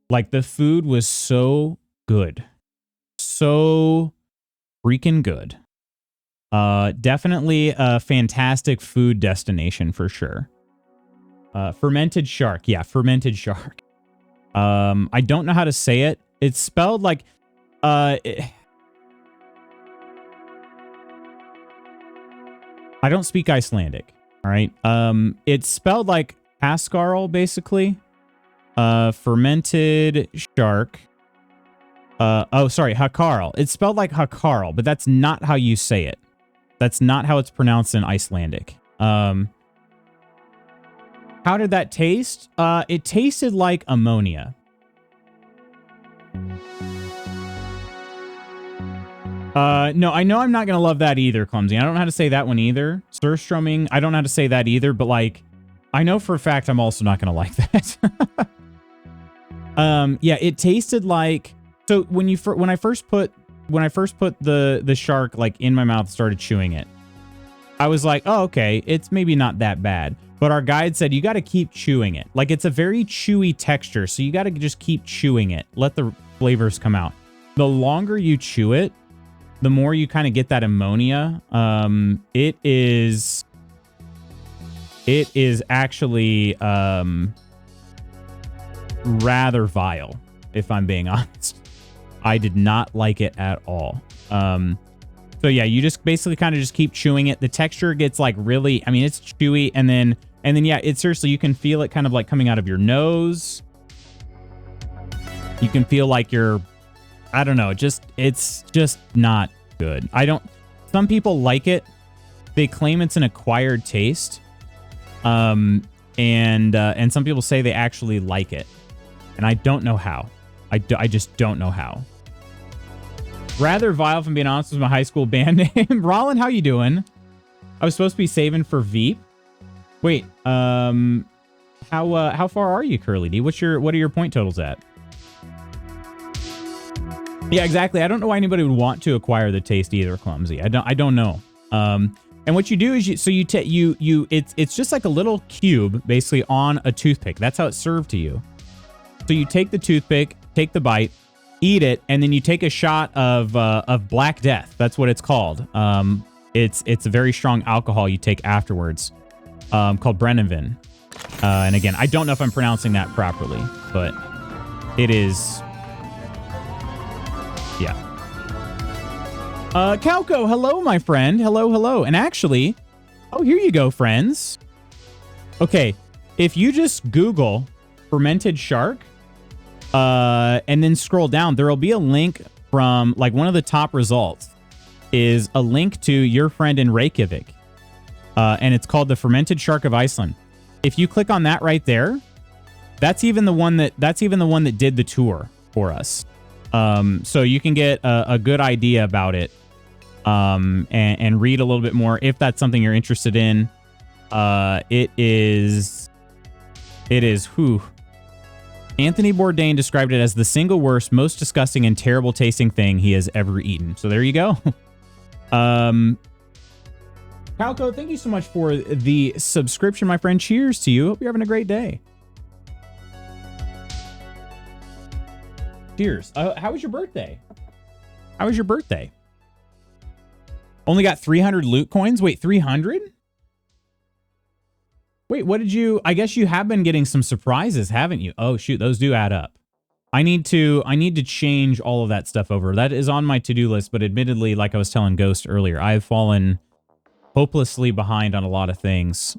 Like, the food was so good. So freaking good. Definitely a fantastic food destination for sure. Fermented shark. Yeah, fermented shark. I don't know how to say it. It's spelled like... I don't speak Icelandic, all right? It's spelled like Hascarl, basically. Fermented shark. Oh, sorry, Hakarl. It's spelled like Hakarl, but that's not how you say it. That's not how it's pronounced in Icelandic. How did that taste? It tasted like ammonia. No, I know I'm not going to love that either, Clumsy. I don't know how to say that one either. Surströmming, I don't know how to say that either, but like, I know for a fact I'm also not going to like that. Yeah, it tasted like, so when I first put the shark like in my mouth and started chewing it, I was like, oh, okay, it's maybe not that bad. But our guide said you got to keep chewing it. Like, it's a very chewy texture, so you got to just keep chewing it. Let the flavors come out. The longer you chew it, the more you kind of get that ammonia. It is actually rather vile, if I'm being honest. I did not like it at all. So yeah, you just basically kind of just keep chewing it. The texture gets like really, I mean, it's chewy, and then yeah, it seriously, you can feel it kind of like coming out of your nose. You can feel like you're, I don't know, it's just not good. Some people like it. They claim it's an acquired taste. And some people say they actually like it. And I don't know how. I just don't know how. Rather vile, if I'm being honest, was my high school band name. Rollin, how you doing? I was supposed to be saving for Veep. Wait, how far are you, Curly D? What are your point totals at? Yeah, exactly. I don't know why anybody would want to acquire the taste either, Clumsy. I don't know. And what you do is it's just like a little cube basically on a toothpick. That's how it's served to you. So you take the toothpick, take the bite, eat it, and then you take a shot of Black Death. That's what it's called. It's a very strong alcohol you take afterwards, called Brennivin. And again, I don't know if I'm pronouncing that properly, but it is. Yeah. Calco, hello, my friend. Hello. And actually, oh, here you go, friends. Okay, if you just Google fermented shark, and then scroll down, there will be a link from, like, one of the top results is a link to your friend in Reykjavik. And it's called the Fermented Shark of Iceland. If you click on that right there, that's even the one that did the tour for us. So you can get a good idea about it, and read a little bit more if that's something you're interested in. It is whew. Anthony Bourdain described it as the single worst, most disgusting, and terrible tasting thing he has ever eaten. So there you go. Calco, thank you so much for the subscription, my friend. Cheers to you. Hope you're having a great day. Cheers. How was your birthday? How was your birthday? Only got 300 loot coins? Wait, 300? Wait, what did you... I guess you have been getting some surprises, haven't you? Oh, shoot, those do add up. I need to change all of that stuff over. That is on my to-do list, but admittedly, like I was telling Ghost earlier, I've fallen hopelessly behind on a lot of things.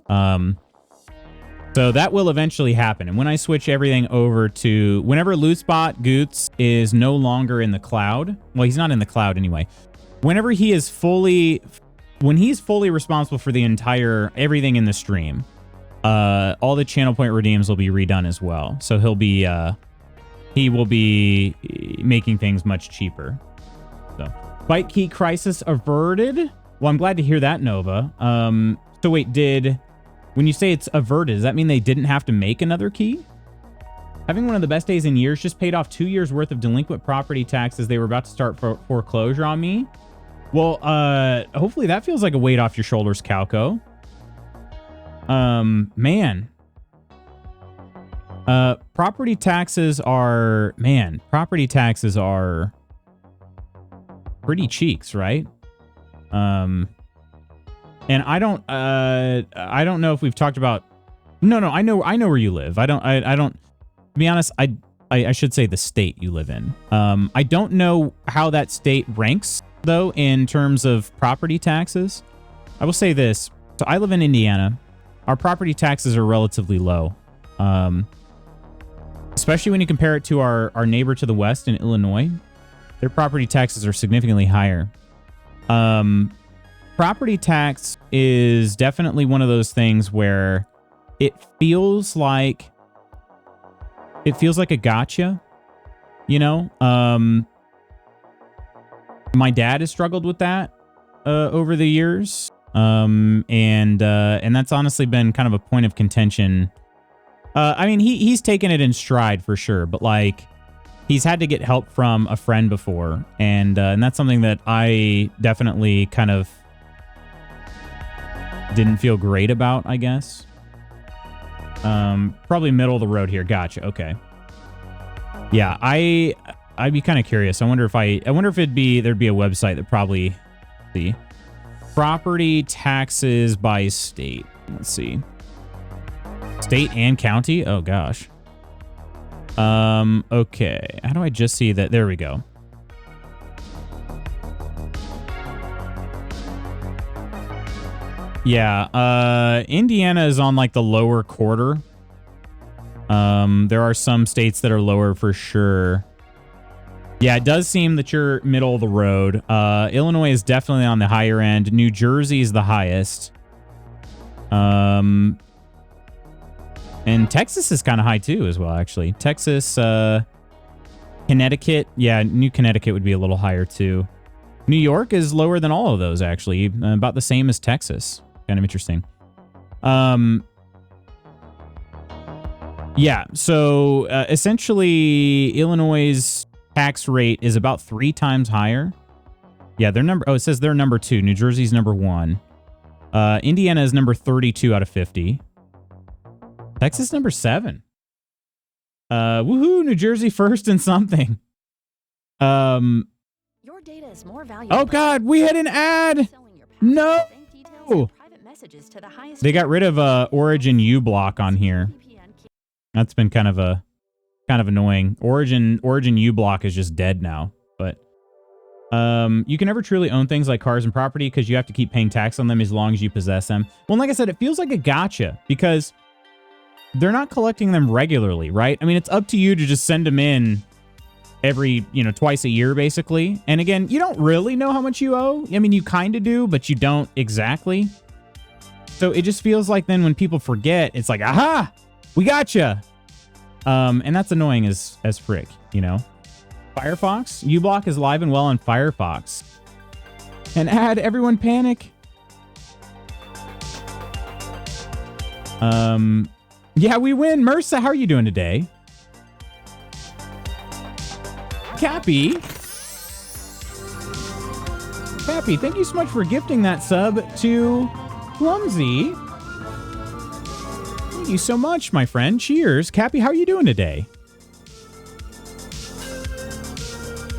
So that will eventually happen. And when I switch everything over to... Whenever Lootspot Goots is no longer in the cloud... Well, he's not in the cloud anyway. Whenever he is fully... When he's fully responsible for the entire... Everything in the stream, all the channel point redeems will be redone as well. So he'll be... he will be making things much cheaper. So, Byte key crisis averted. Well, I'm glad to hear that, Nova. So wait, when you say it's averted, does that mean they didn't have to make another key? Having one of the best days in years, just paid off 2 years worth of delinquent property taxes. They were about to start foreclosure on me. Well, hopefully that feels like a weight off your shoulders, Calco. Man. Property taxes are pretty cheeks, right? And I don't know if we've talked about, no, I know where you live. I don't, to be honest, I should say the state you live in. I don't know how that state ranks though, in terms of property taxes. I will say this. So I live in Indiana. Our property taxes are relatively low. Especially when you compare it to our neighbor to the west in Illinois. Their property taxes are significantly higher. Property tax is definitely one of those things where it feels like a gotcha, you know? My dad has struggled with that over the years. And that's honestly been kind of a point of contention. I mean, he's taken it in stride for sure, but like he's had to get help from a friend before. And that's something that I definitely kind of didn't feel great about, I guess. Probably middle of the road here. Gotcha. Okay. Yeah, I'd be kind of curious. I wonder if there'd be a website that probably see property taxes by state. Let's see. State and county? Oh gosh. Okay. How do I just see that? There we go. Yeah, Indiana is on like the lower quarter. There are some states that are lower for sure. Yeah, it does seem that you're middle of the road. Illinois is definitely on the higher end. New Jersey is the highest. And Texas is kind of high too as well, actually. Texas, Connecticut. Yeah, New Connecticut would be a little higher too. New York is lower than all of those, actually. About the same as Texas. Kind of interesting. Yeah, so essentially Illinois' tax rate is about 3 times higher. Yeah, it says they're number 2. New Jersey's number 1. Indiana is number 32 out of 50. Texas number 7. Woohoo, New Jersey first in something. Your data is more valuable. Oh God, we had an ad. No. They got rid of Origin uBlock on here. That's been kind of annoying. Origin uBlock is just dead now. But you can never truly own things like cars and property because you have to keep paying tax on them as long as you possess them. Well, like I said, it feels like a gotcha because they're not collecting them regularly, right? I mean, it's up to you to just send them in every, twice a year, basically. And again, you don't really know how much you owe. I mean, you kind of do, but you don't exactly. So it just feels like then when people forget, it's like, aha, we gotcha. And that's annoying as frick, Firefox? uBlock is live and well on Firefox. And everyone panic. Yeah, we win. Mersa, how are you doing today? Cappy, thank you so much for gifting that sub to Clumsy. Thank you so much, my friend. Cheers. Cappy, how are you doing today?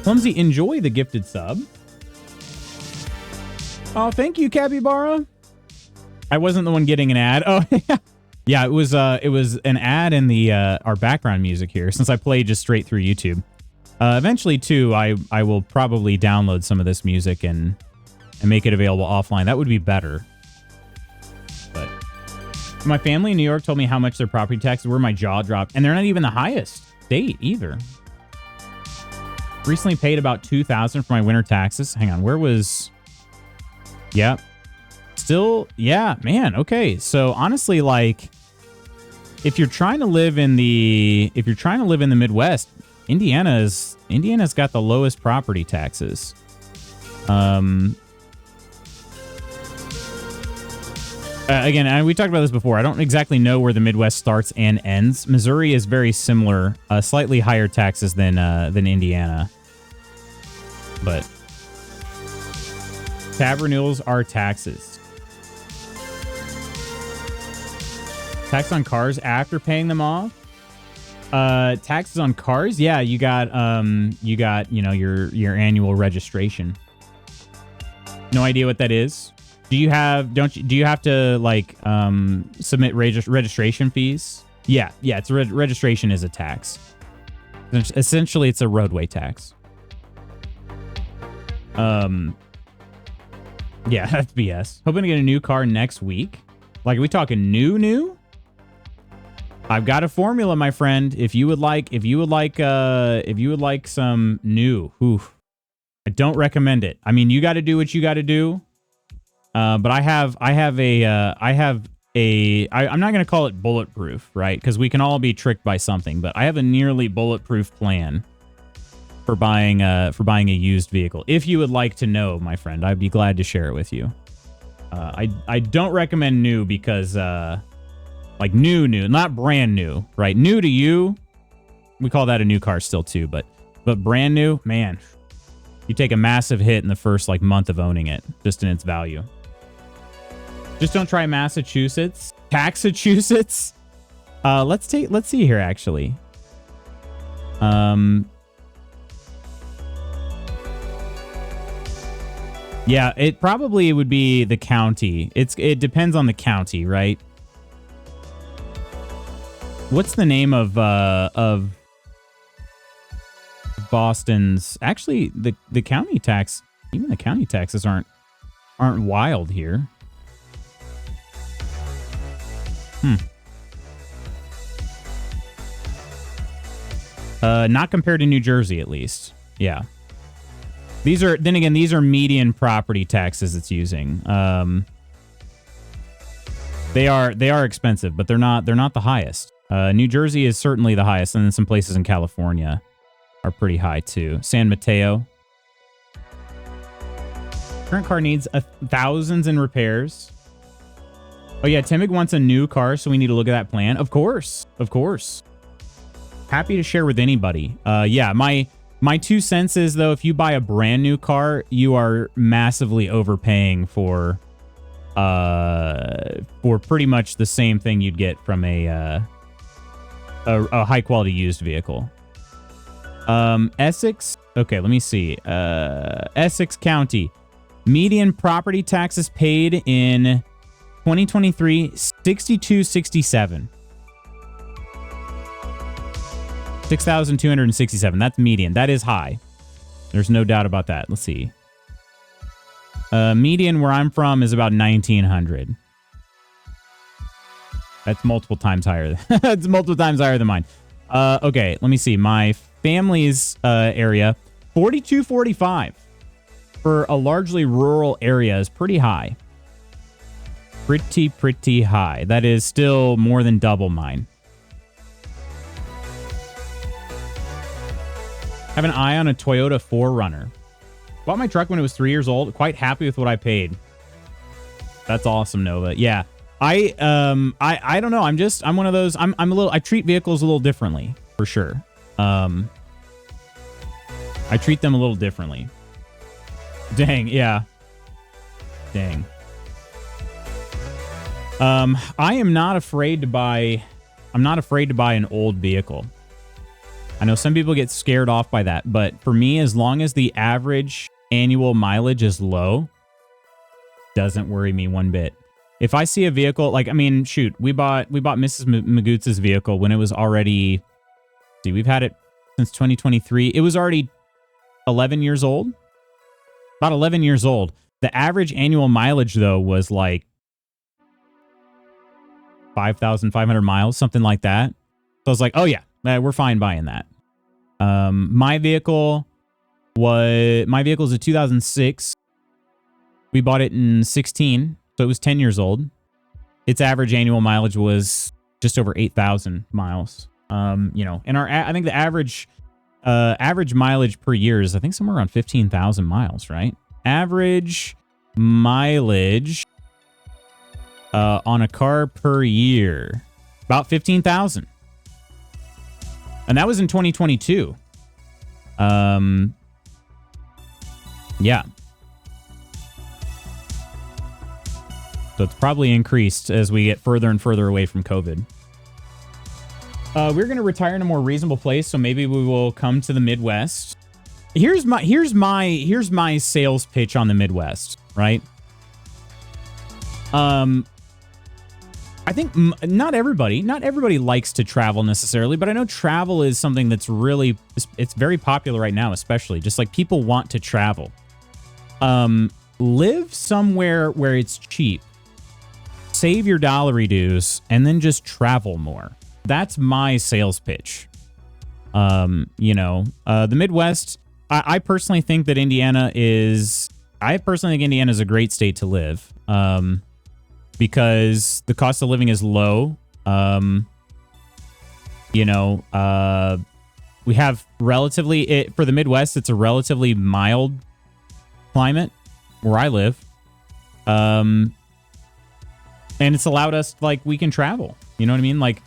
Clumsy, enjoy the gifted sub. Oh, thank you, Capybara. I wasn't the one getting an ad. Oh, yeah, it was an ad in the our background music here, since I played just straight through YouTube. Eventually, too, I will probably download some of this music and make it available offline. That would be better. But my family in New York told me how much their property taxes were. My jaw dropped, and they're not even the highest state either. Recently paid about $2,000 for my winter taxes. Hang on, where was? Yeah, still, yeah, man. Okay, so honestly, like, if you're trying to live in the Midwest, Indiana's got the lowest property taxes. Again, we talked about this before. I don't exactly know where the Midwest starts and ends. Missouri is very similar, slightly higher taxes than Indiana. But tab renewals are taxes. Tax on cars after paying them off. Taxes on cars, yeah, you got your annual registration. No idea what that is. Do you have to like submit registration fees? Yeah, it's registration is a tax. Essentially, it's a roadway tax. Yeah, that's BS. Hoping to get a new car next week. Like, are we talking new? I've got a formula, my friend. If you would like some new, I don't recommend it. I mean, you got to do what you got to do. But I'm not going to call it bulletproof, right? Because we can all be tricked by something. But I have a nearly bulletproof plan for buying a used vehicle. If you would like to know, my friend, I'd be glad to share it with you. I don't recommend new because like new, not brand new, right? New to you, we call that a new car still too. But brand new, man, you take a massive hit in the first like month of owning it, just in its value. Just don't try Massachusetts. Taxachusetts. Let's see here actually. Yeah, it probably would be the county. It depends on the county, right? What's the name of Boston's? Actually, the county tax, even the county taxes aren't wild here. Not compared to New Jersey, at least. Yeah. These are median property taxes it's using. They are expensive, but they're not the highest. New Jersey is certainly the highest, and then some places in California are pretty high too. San Mateo. Current car needs thousands in repairs. Oh yeah, Timig wants a new car, so we need to look at that plan. Of course. Happy to share with anybody. Yeah, my 2 cents is, though, if you buy a brand new car, you are massively overpaying for pretty much the same thing you'd get from a high quality used vehicle. Essex. Okay, let me see. Essex County. Median property taxes paid in 2023, $62.67. $6,267. That's median. That is high. There's no doubt about that. Let's see. Median where I'm from is about 1,900. That's multiple times higher. That's multiple times higher than mine. Okay, let me see. My family's area, 42.45 for a largely rural area is pretty high. Pretty high. That is still more than double mine. Have an eye on a Toyota 4Runner. Bought my truck when it was 3 years old. Quite happy with what I paid. That's awesome, Nova. Yeah. I don't know. I'm one of those. I treat vehicles a little differently, for sure. I treat them a little differently. Dang, yeah. Dang. I am not afraid to buy an old vehicle. I know some people get scared off by that, but for me, as long as the average annual mileage is low, Doesn't worry me one bit. If I see a vehicle, like, I mean, shoot, we bought Mrs. Magoots' vehicle when it was already, see, we've had it since 2023. It was already 11 years old. About 11 years old. The average annual mileage, though, was like 5,500 miles, something like that. So I was like, oh yeah, we're fine buying that. My vehicle is a 2006. We bought it in 16, so it was 10 years old. Its average annual mileage was just over 8,000 miles. You know, and I think the average mileage per year is, I think, somewhere around 15,000 miles, right? Average mileage on a car per year, about 15,000. And that was in 2022. Yeah. So it's probably increased as we get further and further away from COVID. We're going to retire in a more reasonable place, so maybe we will come to the Midwest. Here's my sales pitch on the Midwest, right? I think not everybody likes to travel necessarily, but I know travel is something that's really, it's very popular right now, especially just like people want to travel. Live somewhere where it's cheap, save your dollary dues, and then just travel more. That's my sales pitch. You know, the Midwest, I personally think that Indiana is a great state to live. Because the cost of living is low. You know, we have relatively, for the Midwest, it's a relatively mild climate where I live. And it's allowed us, like, we can travel. You know what I mean? Like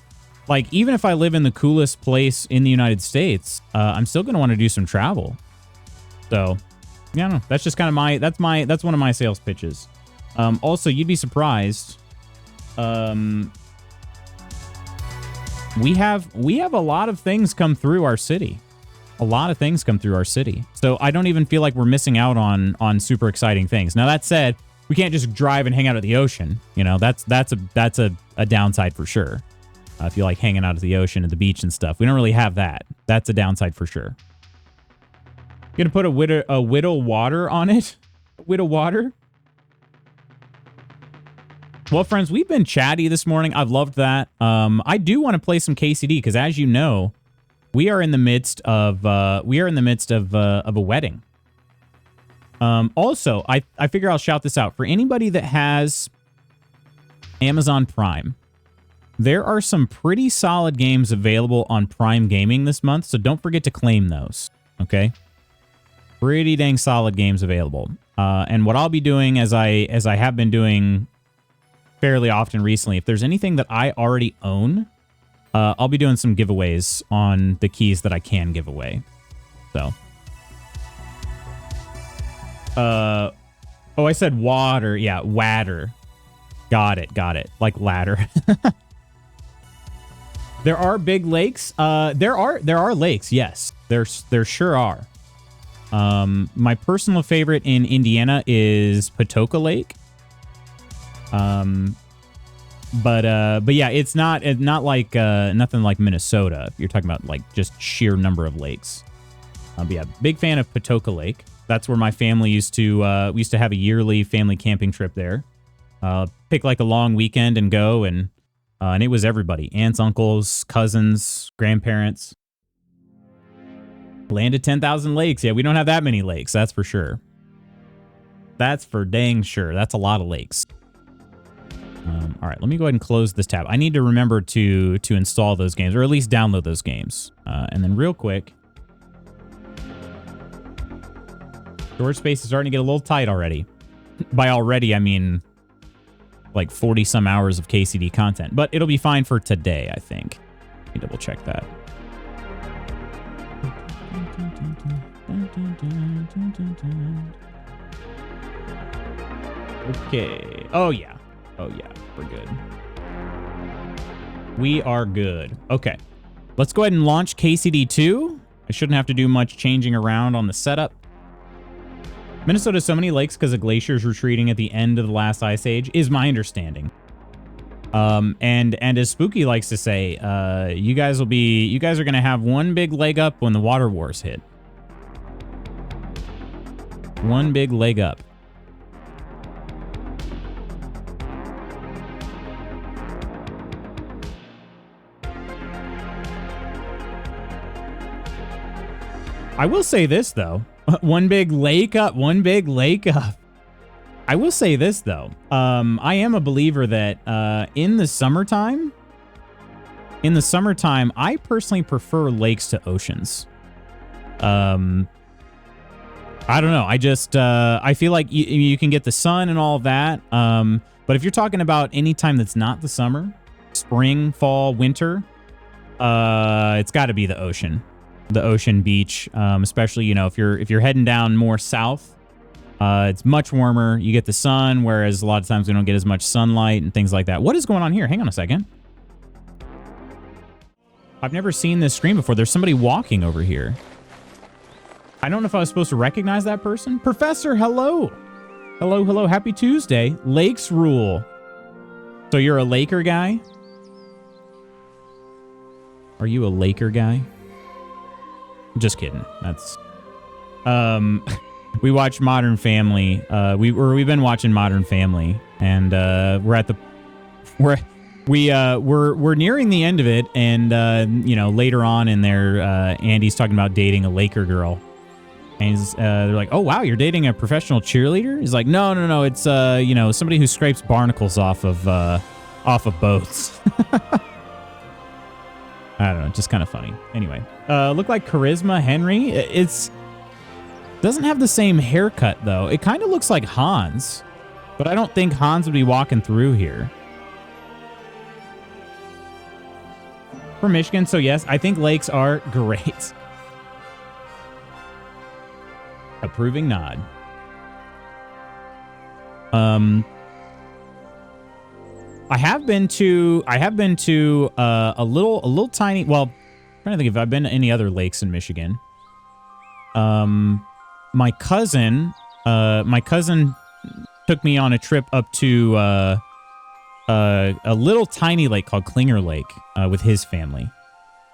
even if I live in the coolest place in the United States, I'm still going to want to do some travel. So, yeah, no, that's just kind of that's one of my sales pitches. Also, you'd be surprised. We have a lot of things come through our city. A lot of things come through our city. So I don't even feel like we're missing out on super exciting things. Now, that said, we can't just drive and hang out at the ocean. You know, that's a downside for sure. If you like hanging out at the ocean, at the beach and stuff, we don't really have that. That's a downside for sure. Gonna put a Widow Water on it. Widow Water. Well, friends, we've been chatty this morning. I've loved that. I do want to play some KCD because, as you know, we are in the midst of a wedding. Also, I figure I'll shout this out for anybody that has Amazon Prime. There are some pretty solid games available on Prime Gaming this month, so don't forget to claim those. Okay, pretty dang solid games available. And what I'll be doing, as I have been doing fairly often recently, if there's anything that I already own, I'll be doing some giveaways on the keys that I can give away. So, oh, I said water. Yeah, water. Got it. Like ladder. There are big lakes. There are lakes. Yes, there sure are. My personal favorite in Indiana is Patoka Lake. But yeah, it's not like nothing like Minnesota. If you're talking about like just sheer number of lakes. But yeah, big fan of Patoka Lake. That's where my family used to we used to have a yearly family camping trip there. Pick like a long weekend and go, and it was everybody: aunts, uncles, cousins, grandparents. Land of 10,000 lakes. Yeah, we don't have that many lakes. That's for sure. That's for dang sure. That's a lot of lakes. All right, let me go ahead and close this tab. I need to remember to install those games, or at least download those games. And then real quick, storage space is starting to get a little tight already. By already, I mean like 40 some hours of KCD content, but it'll be fine for today, I think. Let me double check that. Okay. Oh yeah, we're good. We are good. Okay, let's go ahead and launch KCD 2. I shouldn't have to do much changing around on the setup. Minnesota has so many lakes because of glaciers retreating at the end of the last ice age, is my understanding. And as Spooky likes to say, you guys are going to have one big leg up when the water wars hit. One big leg up. I will say this, though. One big lake up. One big lake up. I will say this, though. I am a believer that in the summertime, I personally prefer lakes to oceans. I don't know. I just, I feel like you can get the sun and all of that. But if you're talking about any time that's not the summer, spring, fall, winter, it's got to be the ocean beach. Especially, you know, if you're heading down more south, it's much warmer. You get the sun, whereas a lot of times we don't get as much sunlight and things like that. What is going on here? Hang on a second. I've never seen this screen before. There's somebody walking over here. I don't know if I was supposed to recognize that person. Professor, hello. Hello, hello. Happy Tuesday. Lakes rule. So you're a Laker guy? Are you a Laker guy? Just kidding. That's... we watch Modern Family. We've been watching Modern Family, and we're nearing the end of it. And you know, later on in there, Andy's talking about dating a Laker girl, and they're like, "Oh wow, you're dating a professional cheerleader?" He's like, "No, it's you know, somebody who scrapes barnacles off of boats." I don't know, just kind of funny. Anyway, look like Charisma Henry. It's doesn't have the same haircut though. It kind of looks like Hans, but I don't think Hans would be walking through here. From Michigan, so yes, I think lakes are great. Approving nod. I have been to a little tiny, well, I'm trying to think if I've been to any other lakes in Michigan. My cousin took me on a trip up to a little tiny lake called Klinger Lake with his family,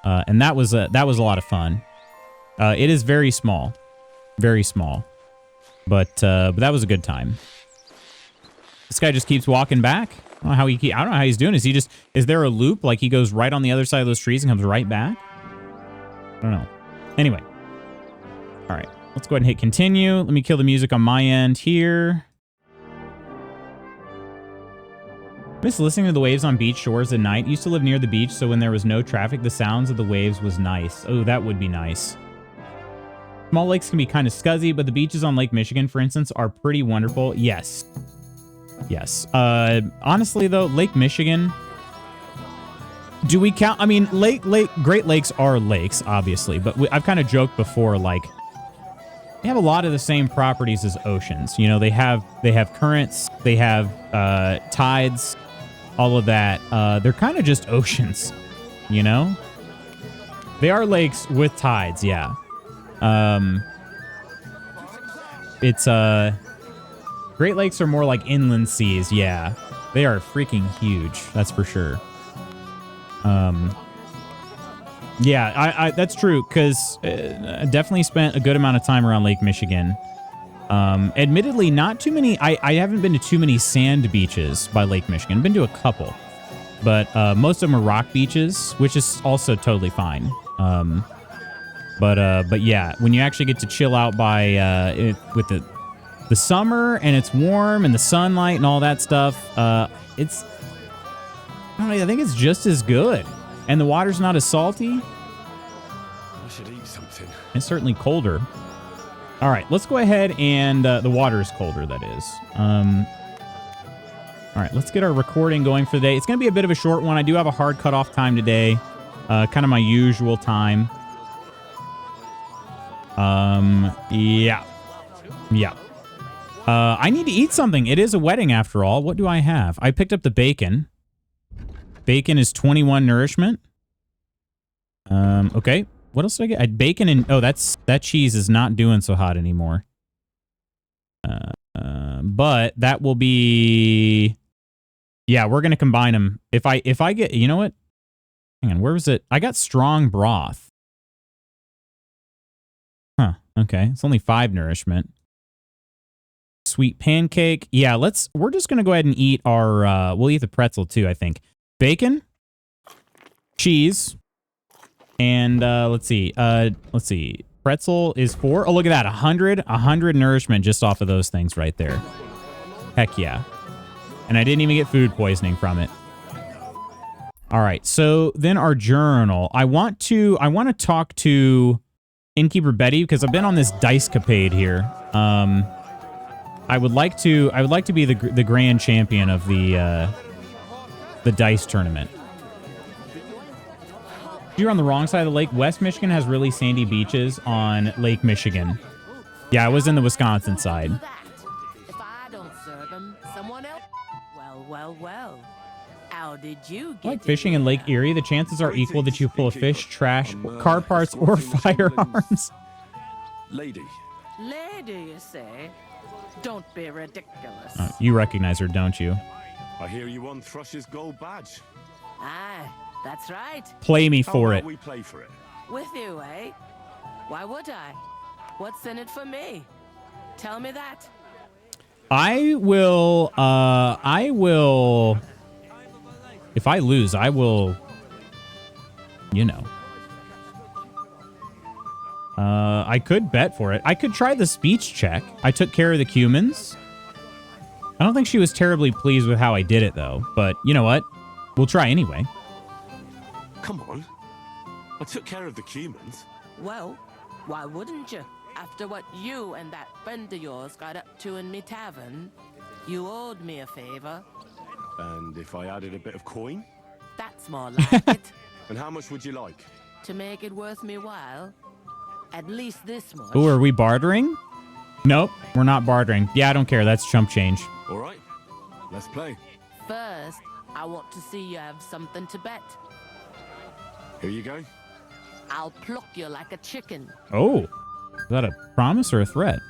and that was a lot of fun. It is very small, but that was a good time. This guy just keeps walking back. I don't know how he's doing. Is there a loop? Like he goes right on the other side of those trees and comes right back? I don't know. Anyway. All right. Let's go ahead and hit continue. Let me kill the music on my end here. Miss listening to the waves on beach shores at night. Used to live near the beach, so when there was no traffic, the sounds of the waves was nice. Oh, that would be nice. Small lakes can be kind of scuzzy, but the beaches on Lake Michigan, for instance, are pretty wonderful. Yes. Yes. Honestly, though, Lake Michigan... Do we count... I mean, Great Lakes are lakes, obviously, but I've kind of joked before, like... They have a lot of the same properties as oceans. You know, they have currents, they have tides, all of that. They're kind of just oceans, you know? They are lakes with tides, yeah. Great Lakes are more like inland seas, yeah. They are freaking huge, that's for sure. Yeah, that's true, because I definitely spent a good amount of time around Lake Michigan. Admittedly, not too many... I haven't been to too many sand beaches by Lake Michigan. I've been to a couple. But most of them are rock beaches, which is also totally fine. But yeah, when you actually get to chill out by with the summer and it's warm and the sunlight and all that stuff, it's... I don't know, I think it's just as good. And the water's not as salty. I should eat something. It's certainly colder. All right, let's go ahead and the water is colder, that is. All right, let's get our recording going for the day. It's going to be a bit of a short one. I do have a hard cutoff time today, kind of my usual time. Yeah. I need to eat something. It is a wedding after all. What do I have? I picked up the bacon. Bacon is 21 nourishment. Okay. What else did I get? I had bacon and... Oh, that cheese is not doing so hot anymore. But that will be... Yeah, we're going to combine them. If I get... You know what? Hang on, where was it? I got strong broth. Huh, okay. It's only 5 nourishment. Sweet pancake. Yeah, we're just going to go ahead and eat our... we'll eat the pretzel too, I think. Bacon. Cheese. And let's see. Pretzel is 4. Oh, look at that. 100 nourishment just off of those things right there. Heck yeah. And I didn't even get food poisoning from it. All right. So then our journal. I want to talk to Innkeeper Betty because I've been on this dice capade here. I would like to be the grand champion of the dice tournament. You're on the wrong side of the lake. West Michigan has really sandy beaches on Lake Michigan. Yeah, I was in the Wisconsin side. If I don't serve him, someone else. Well. How did you get Like fishing in Lake Erie, the chances are equal that you pull a fish, trash, car parts, or firearms. Lady. Lady, you say? Don't be ridiculous. You recognize her, don't you? I hear you won Thrush's gold badge. Aye, that's right. Play me How for about it. we play for it? With you, eh? Why would I? What's in it for me? Tell me that. I will, if I lose, I will, you know. I could bet for it. I could try the speech check. I took care of the cumins. I don't think she was terribly pleased with how I did it, though. But you know what? We'll try anyway. Come on. I took care of the humans. Well, why wouldn't you? After what you and that friend of yours got up to in me tavern, you owed me a favor. And if I added a bit of coin? That's more like it. And how much would you like? To make it worth me while, at least this much. Ooh, are we bartering? Nope, we're not bartering. Yeah, I don't care. That's chump change. All right. Let's play. First, I want to see you have something to bet. Here you go. I'll pluck you like a chicken. Oh, is that a promise or a threat?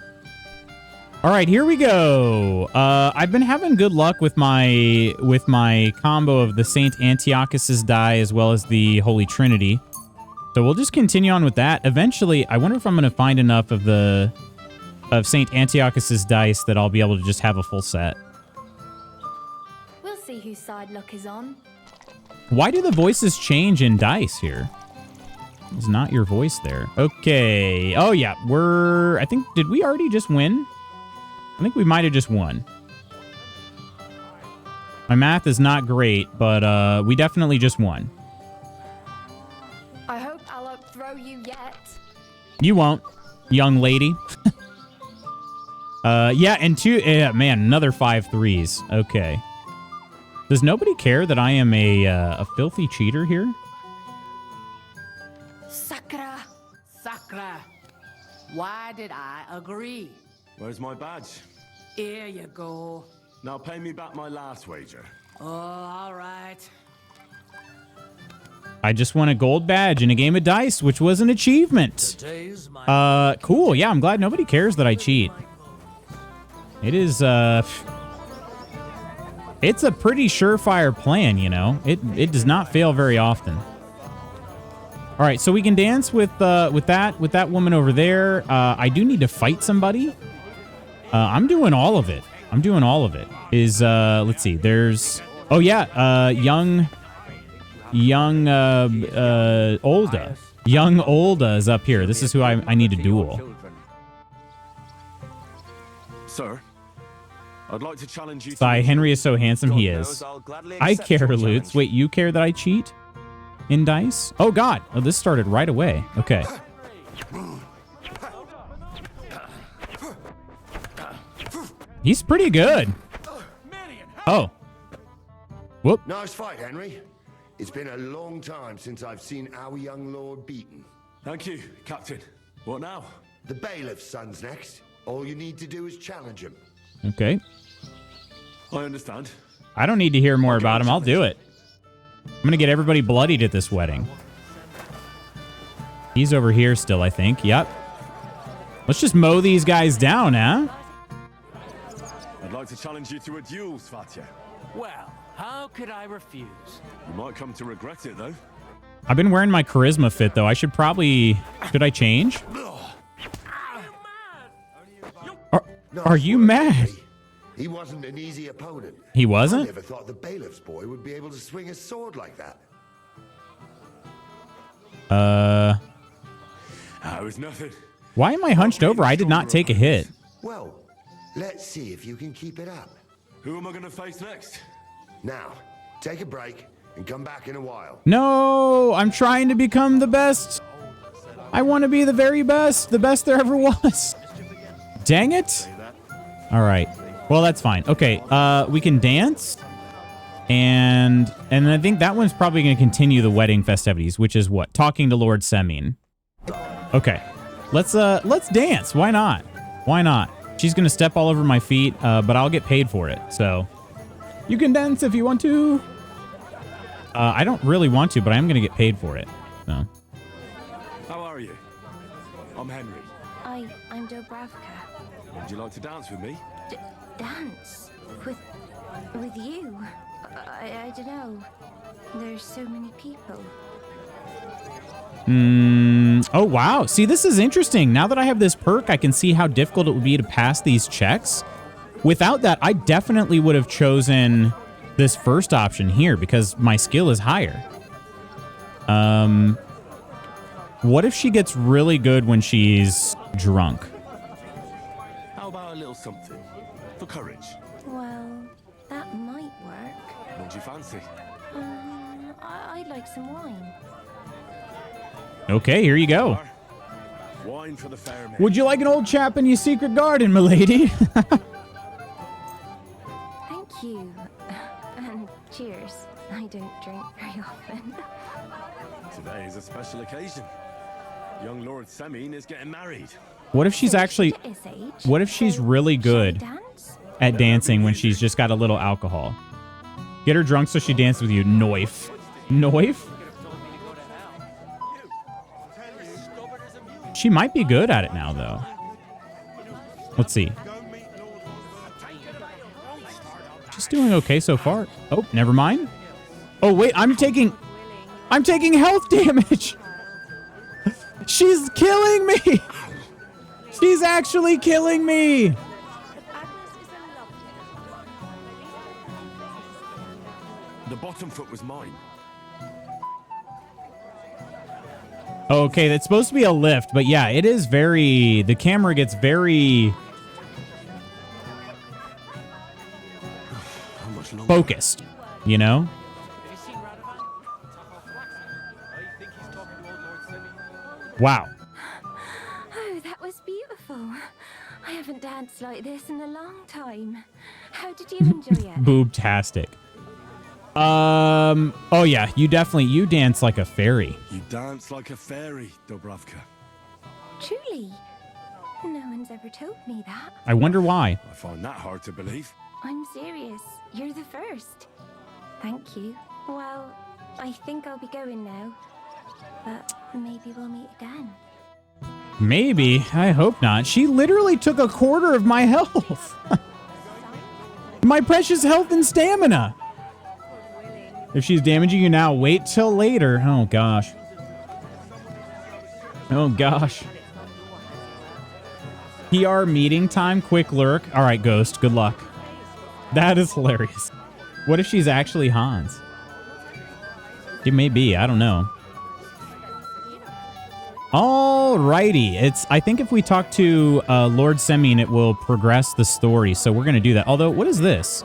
All right, here we go. I've been having good luck with my combo of the Saint Antiochus's die as well as the Holy Trinity. So we'll just continue on with that. Eventually, I wonder if I'm going to find enough of Saint Antiochus's dice that I'll be able to just have a full set. We'll see whose side luck is on. Why do the voices change in dice here? It's not your voice there. Okay. Oh yeah, I think, did we already just win? I think we might have just won. My math is not great, but we definitely just won. I hope I'll outthrow you yet. You won't, young lady. Yeah, and man, another 5 threes. Okay. Does nobody care that I am a filthy cheater here? Sakra! Sakra! Why did I agree? Where's my badge? Here you go. Now pay me back my last wager. Oh, all right. I just won a gold badge in a game of dice, which was an achievement. Cool. Yeah, I'm glad nobody cares that I cheat. It is, it's a pretty surefire plan, you know. It does not fail very often. All right, so we can dance with that woman over there. I do need to fight somebody. I'm doing all of it. Let's see. There's, oh yeah, young Olda. Young Olda is up here. This is who I need to duel. Sir, I'd like to challenge you. Sigh, Henry is so handsome. He is. I care, Lutz. Wait, you care that I cheat in dice? Oh God. Oh, this started right away. Okay. He's pretty good. Oh. Whoop. Nice fight, Henry. It's been a long time since I've seen our young lord beaten. Thank you, Captain. What now? The bailiff's son's next. All you need to do is challenge him. Okay. I understand. I don't need to hear more about him. I'll do it. I'm going to get everybody bloodied at this wedding. He's over here still, I think. Yep. Let's just mow these guys down, huh? I'd like to challenge you to a duel, Svatya. Well, how could I refuse? You might come to regret it, though. I've been wearing my charisma fit, though. I should probably... Should I change? Are you mad? He wasn't an easy opponent. He I wasn't? never thought the bailiff's boy would be able to swing a sword like that. It was nothing. Why am I hunched over? I did not take a hit. Well, let's see if you can keep it up. Who am I going to face next? Now, take a break and come back in a while. No, I'm trying to become the best. I want to be the very best, the best there ever was. Dang it. All right. Well, that's fine. Okay, we can dance. And I think that one's probably going to continue the wedding festivities, which is what? Talking to Lord Semyon. Okay. Let's dance. Why not? Why not? She's going to step all over my feet, but I'll get paid for it. So you can dance if you want to. I don't really want to, but I'm going to get paid for it. So. How are you? I'm Henry. I'm Dobravka. Would you like to dance with me? Dance? With you? I don't know. There's so many people. Oh, wow. See, this is interesting. Now that I have this perk, I can see how difficult it would be to pass these checks. Without that, I definitely would have chosen this first option here because my skill is higher. What if she gets really good when she's drunk? How about a little something for courage? Well, that might work. What do you fancy? I'd like some wine. Okay, here you go. Wine for the fair man. Would you like an old chap in your secret garden, milady? Thank you. And cheers. I don't drink very often. Today is a special occasion. Young Lord Semyon is getting married. What if she's actually... What if she's really good at dancing when she's just got a little alcohol? Get her drunk so she dances with you. Noif. Noif? She might be good at it now, though. Let's see. She's doing okay so far. Oh, never mind. Oh, wait, I'm taking health damage. She's killing me. She's actually killing me. The bottom foot was mine. Okay, that's supposed to be a lift, but yeah, it is very... The camera gets very... focused, you know? Wow. Oh, that was beautiful. I haven't danced like this in a long time. How did you enjoy it? Boobtastic. Oh yeah, you dance like a fairy. You dance like a fairy, Dobravka. Truly? No one's ever told me that. I wonder why. I find that hard to believe. I'm serious. You're the first. Thank you. Well, I think I'll be going now. But maybe we'll meet again. Maybe. I hope not. She literally took a quarter of my health. My precious health and stamina. If she's damaging you now, wait till later. Oh, gosh. Oh, gosh. PR meeting time, quick lurk. All right, Ghost, good luck. That is hilarious. What if she's actually Hans? It may be. I don't know. Alrighty. I think if we talk to Lord Semyon, it will progress the story. So we're going to do that. Although, what is this?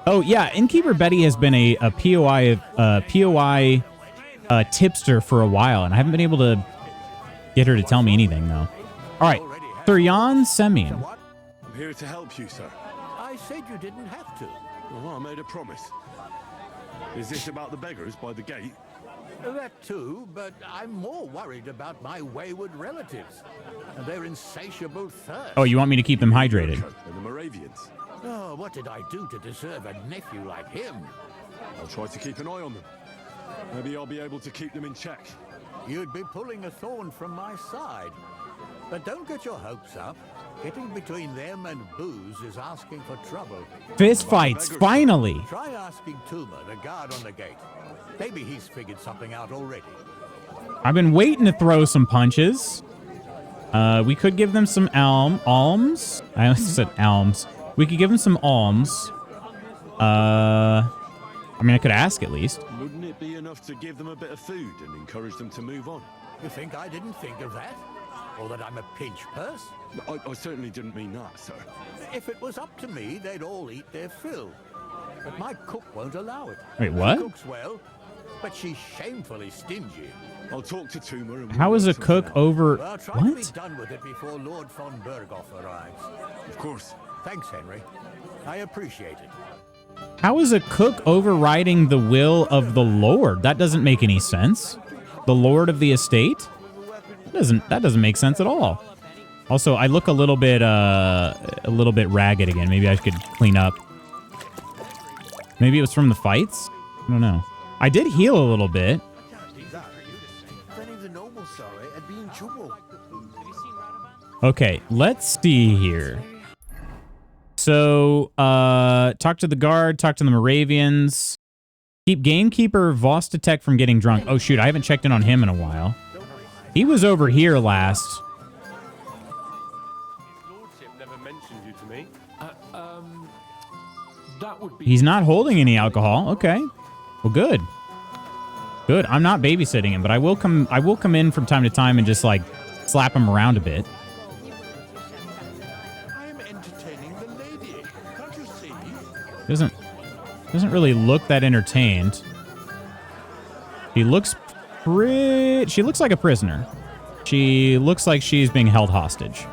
Oh, yeah. Innkeeper Betty has been a POI tipster for a while, and I haven't been able to get her to tell me anything, though. All right. Thuryan Semyon. I'm here to help you, sir. I said you didn't have to. Well, I made a promise. Is this about the beggars by the gate? That too, but I'm more worried about my wayward relatives and their insatiable thirst. Oh, you want me to keep them hydrated? And the Moravians. Oh, what did I do to deserve a nephew like him? I'll try to keep an eye on them. Maybe I'll be able to keep them in check. You'd be pulling a thorn from my side. But don't get your hopes up. Getting between them and booze is asking for trouble. Fist fights, finally. Try asking Tuma, the guard on the gate. Maybe he's figured something out already. I've been waiting to throw some punches. We could give them some alms. I almost said alms. We could give them some alms. I mean, I could ask at least. Wouldn't it be enough to give them a bit of food and encourage them to move on? You think I didn't think of that? Or that I'm a pinch purse? I certainly didn't mean that, sir. If it was up to me, they'd all eat their fill. But my cook won't allow it. Wait, what? She cooks well, but she's shamefully stingy. I'll talk to Tuma and... How is a cook over... Well, try to be What? done with it before Lord von Berghoff arrives. Of course. Thanks, Henry. I appreciate it. How is a cook overriding the will of the Lord? That doesn't make any sense. The Lord of the estate? That doesn't make sense at all. Also, I look a little bit ragged again. Maybe I could clean up. Maybe it was from the fights? I don't know. I did heal a little bit. Okay, let's see here. So, talk to the guard, talk to the Moravians. Keep Gamekeeper Vostatek from getting drunk. Oh, shoot, I haven't checked in on him in a while. He was over here last. He's not holding any alcohol. Okay. Well, good. Good. I'm not babysitting him, but I will come in from time to time and just like slap him around a bit. Doesn't really look that entertained. She looks like a prisoner. She looks like she's being held hostage.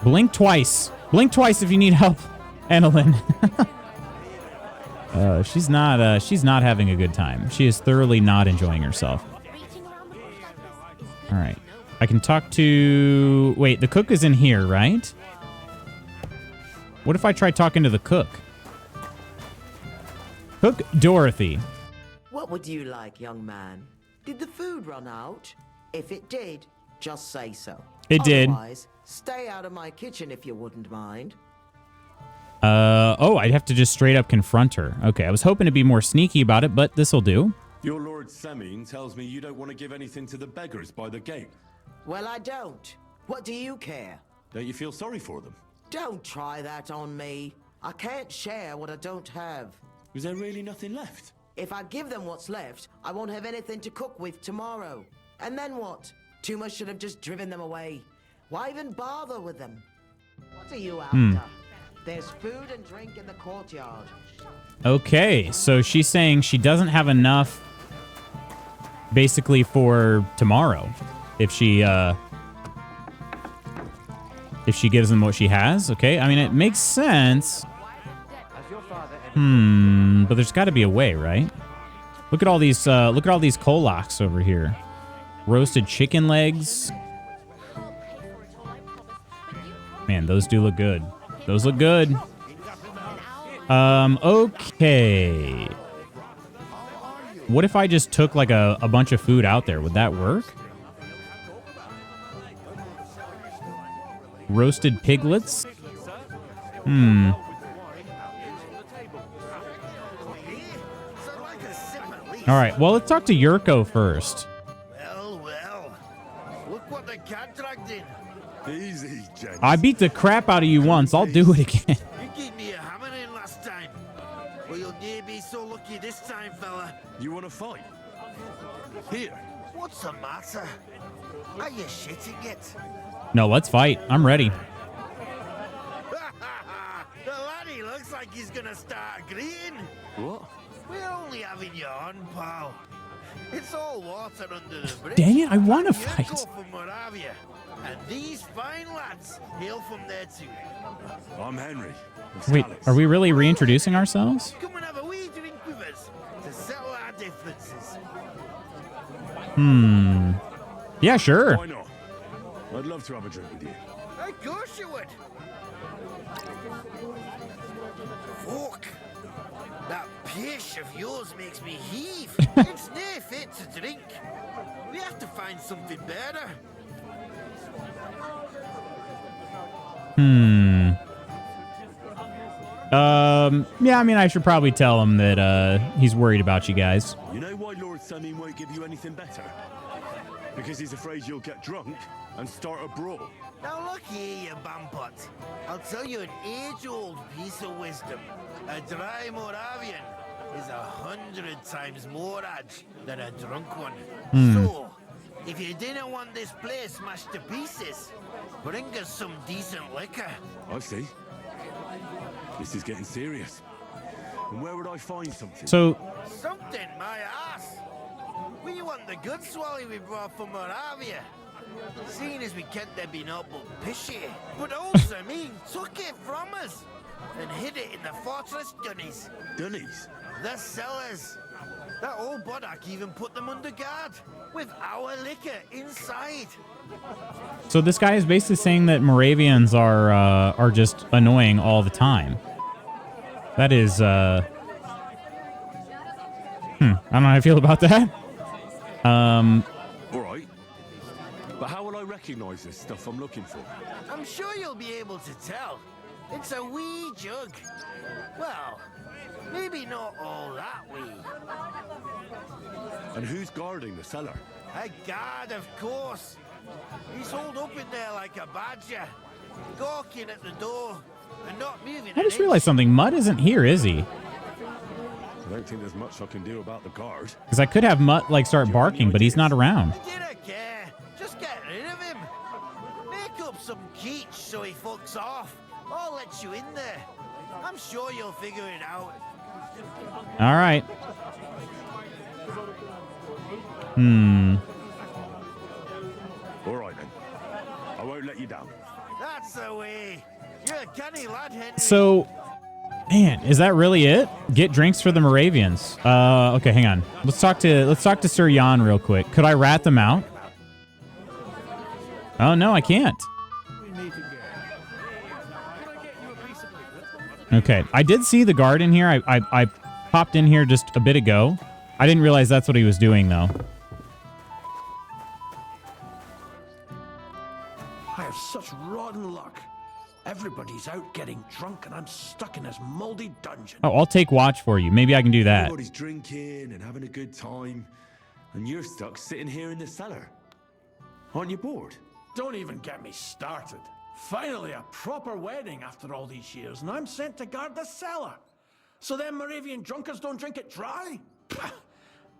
Blink twice. Blink twice if you need help, Annalyn. She's not having a good time. She is thoroughly not enjoying herself. All right. I can talk to... Wait, the cook is in here, right? What if I try talking to the cook? Cook Dorothy. What would you like, young man? Did the food run out? If it did, just say so. It did. Otherwise, stay out of my kitchen if you wouldn't mind. Oh, I'd have to just straight up confront her. Okay, I was hoping to be more sneaky about it, but this'll do. Your Lord Semine tells me you don't want to give anything to the beggars by the gate. Well, I don't. What do you care? Don't you feel sorry for them? Don't try that on me. I can't share what I don't have. Is there really nothing left? If I give them what's left, I won't have anything to cook with tomorrow. And then what? Tuma should have just driven them away. Why even bother with them? What are you after? There's food and drink in the courtyard. Okay, so she's saying she doesn't have enough basically for tomorrow if she gives them what she has. Okay, I mean, it makes sense. But there's got to be a way, right? Look at all these kolaks over here. Roasted chicken legs. Man, those do look good. Those look good. Okay. What if I just took like a bunch of food out there? Would that work? Roasted piglets? All right, well, let's talk to Yurko first. Well. Look what the cat dragged in. Easy, gents. I beat the crap out of you once. I'll do it again. You gave me a hammer in last time. Well, you'll near be so lucky this time, fella. You want to fight? Here. What's the matter? Are you shitting it? No, let's fight. I'm ready. The laddie looks like he's gonna start agreeing. What? We're only having you on, pal. It's all water under the bridge. Dang it, I want to You fight. go from Moravia, and these fine lads hail from there too. I'm Henry. Wait, are we really reintroducing ourselves? Come and have a wee drink with us to settle our differences. Yeah, sure. Why not? I'd love to have a drink with you. Of course you would. Fuck. That pish of yours makes me heave. It's near fit to drink. We have to find something better. Yeah, I mean, I should probably tell him that he's worried about you guys. You know why Lord Sammy won't give you anything better? Because he's afraid you'll get drunk and start a brawl. Now look here, you bumpot. I'll tell you an age-old piece of wisdom. A dry Moravian is 100 times more edge than a drunk one. So, if you didn't want this place smashed to pieces, bring us some decent liquor. I see. This is getting serious. And where would I find something? So, Something, my ass. We want the good swally we brought from Moravia. Seeing as we can't there be no but pishy. But also mean took it from us and hid it in the fortress dunnies. Dunnies? The cellars. That old boddock even put them under guard with our liquor inside. so this guy is basically saying that Moravians are just annoying all the time. That is, I don't know how I feel about that. All right. But how will I recognize this stuff I'm looking for? I'm sure you'll be able to tell. It's a wee jug. Well, maybe not all that wee. And who's guarding the cellar? A guard, of course. He's holed up in there like a badger, gawking at the door and not moving. I just realized something. Mutt isn't here, is he? I don't think there's much I can do about the guard. Because I could have Mutt, like, start barking, but he's not around. I didn't care. Just get rid of him. Make up some keech so he fucks off. I'll let you in there. I'm sure you'll figure it out. All right. All right, then. I won't let you down. That's the way. You're a canny lad, Henry. So, man, is that really it? Get drinks for the Moravians. Okay, hang on. Let's talk to Sir Jan real quick. Could I rat them out? Oh no, I can't. Okay, I did see the guard in here. I popped in here just a bit ago. I didn't realize that's what he was doing though. I have such rotten luck. Everybody's out getting drunk and I'm stuck in this moldy dungeon. Oh, I'll take watch for you. Maybe I can do that. Everybody's drinking and having a good time, and you're stuck sitting here in the cellar. Aren't you bored? Don't even get me started. Finally, a proper wedding after all these years, and I'm sent to guard the cellar. So them Moravian drunkards don't drink it dry? Pah!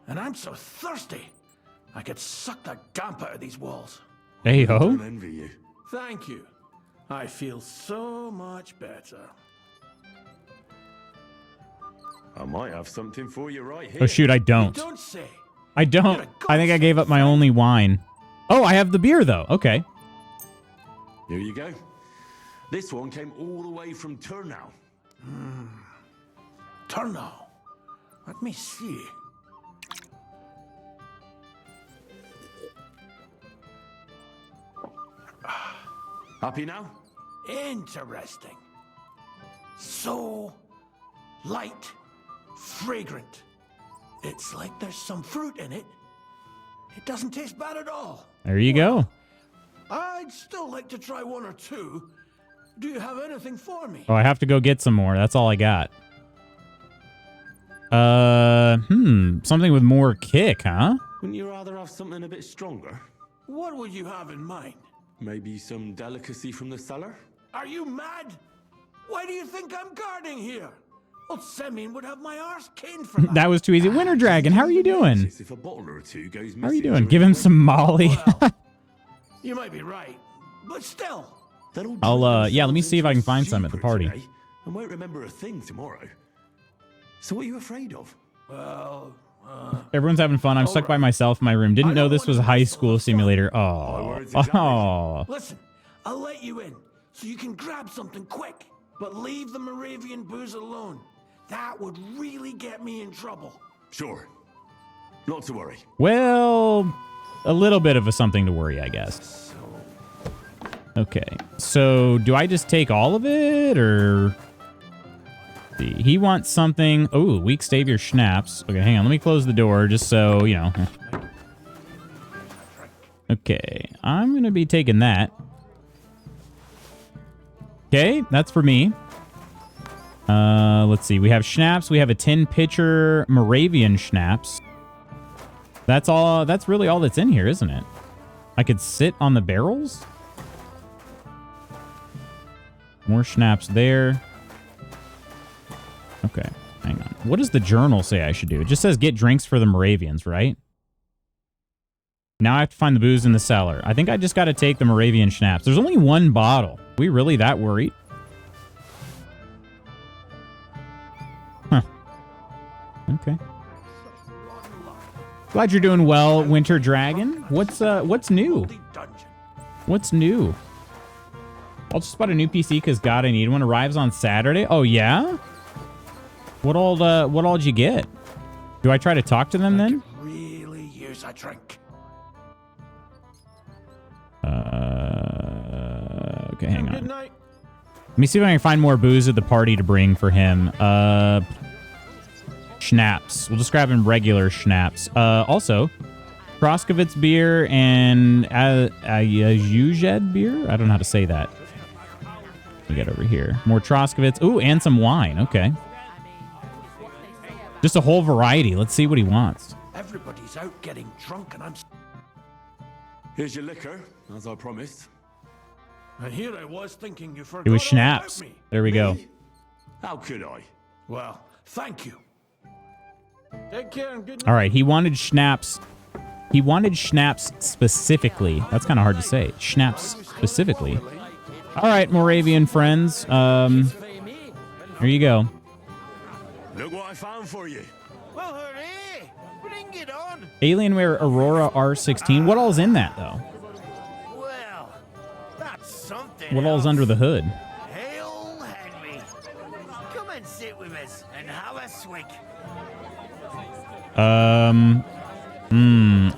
And I'm so thirsty, I could suck the damp out of these walls. Hey ho. I don't envy you. Thank you. I feel so much better. I might have something for you right here. Oh shoot, I don't. You don't say. I don't. I think I gave up my only wine. Oh, I have the beer though. Okay. Here you go. This one came all the way from Turnau. Turnau. Let me see. Happy now? Interesting. So light, fragrant. It's like there's some fruit in it. It doesn't taste bad at all. There you go. I'd still like to try one or two. Do you have anything for me? Oh, I have to go get some more. That's all I got. Something with more kick, huh? Wouldn't you rather have something a bit stronger? What would you have in mind? Maybe some delicacy from the cellar? Are you mad? Why do you think I'm guarding here? Old Semin would have my arse caned for that. That was too easy. Winter Dragon, how are you doing? If a bottle or two goes missing, How are you doing? Give him some Molly. Well, you might be right, but still. I'll, yeah, let me see if I can find some at the party. Today, and won't remember a thing tomorrow. So what are you afraid of? Well, Everyone's having fun. I'm stuck by myself in my room. Didn't know this was a high school simulator. Oh. Oh. Listen, I'll let you in so you can grab something quick, but leave the Moravian booze alone. That would really get me in trouble. Sure. Not to worry. Well, a little bit of a something to worry, I guess. Okay. So, do I just take all of it, or... He wants something... Oh, weak Stavier schnapps. Okay, hang on. Let me close the door just so, you know. Okay. I'm going to be taking that. Okay, that's for me. Let's see. We have schnapps. We have a 10-pitcher Moravian schnapps. That's all. That's really all that's in here, isn't it? I could sit on the barrels. More schnapps there. Okay, hang on. What does the journal say I should do? It just says get drinks for the Moravians, right? Now I have to find the booze in the cellar. I think I just got to take the Moravian schnapps. There's only one bottle. Are we really that worried? Huh. Okay. Glad you're doing well, Winter Dragon. What's new? What's new? I'll just bought a new PC because God, I need one. Arrives on Saturday. Oh yeah? What all did you get? Do I try to talk to them then? Really use a drink. Okay, hang on. Let me see if I can find more booze at the party to bring for him. Schnapps. We'll just grab him regular schnapps. Also, Kroskovitz beer and Jujed beer? I don't know how to say that. We get over here. More Troskovitz. Ooh, and some wine. Okay. Just a whole variety. Let's see what he wants. Everybody's out getting drunk and I'm... Here's your liquor, as I promised. And here I was thinking you forgot It was all schnapps. about me. There we go. How could I? Well, thank you. Take care and good night. All right, he wanted schnapps. He wanted schnapps specifically. That's kind of hard to say. Schnapps specifically. All right, Moravian friends. Here you go. Look what I found for you. Well, hooray! Bring it on. Alienware Aurora R16. What all's in that, though? Well, that's something. What all's under the hood? Hail Henry. Come and sit with us and have a swig.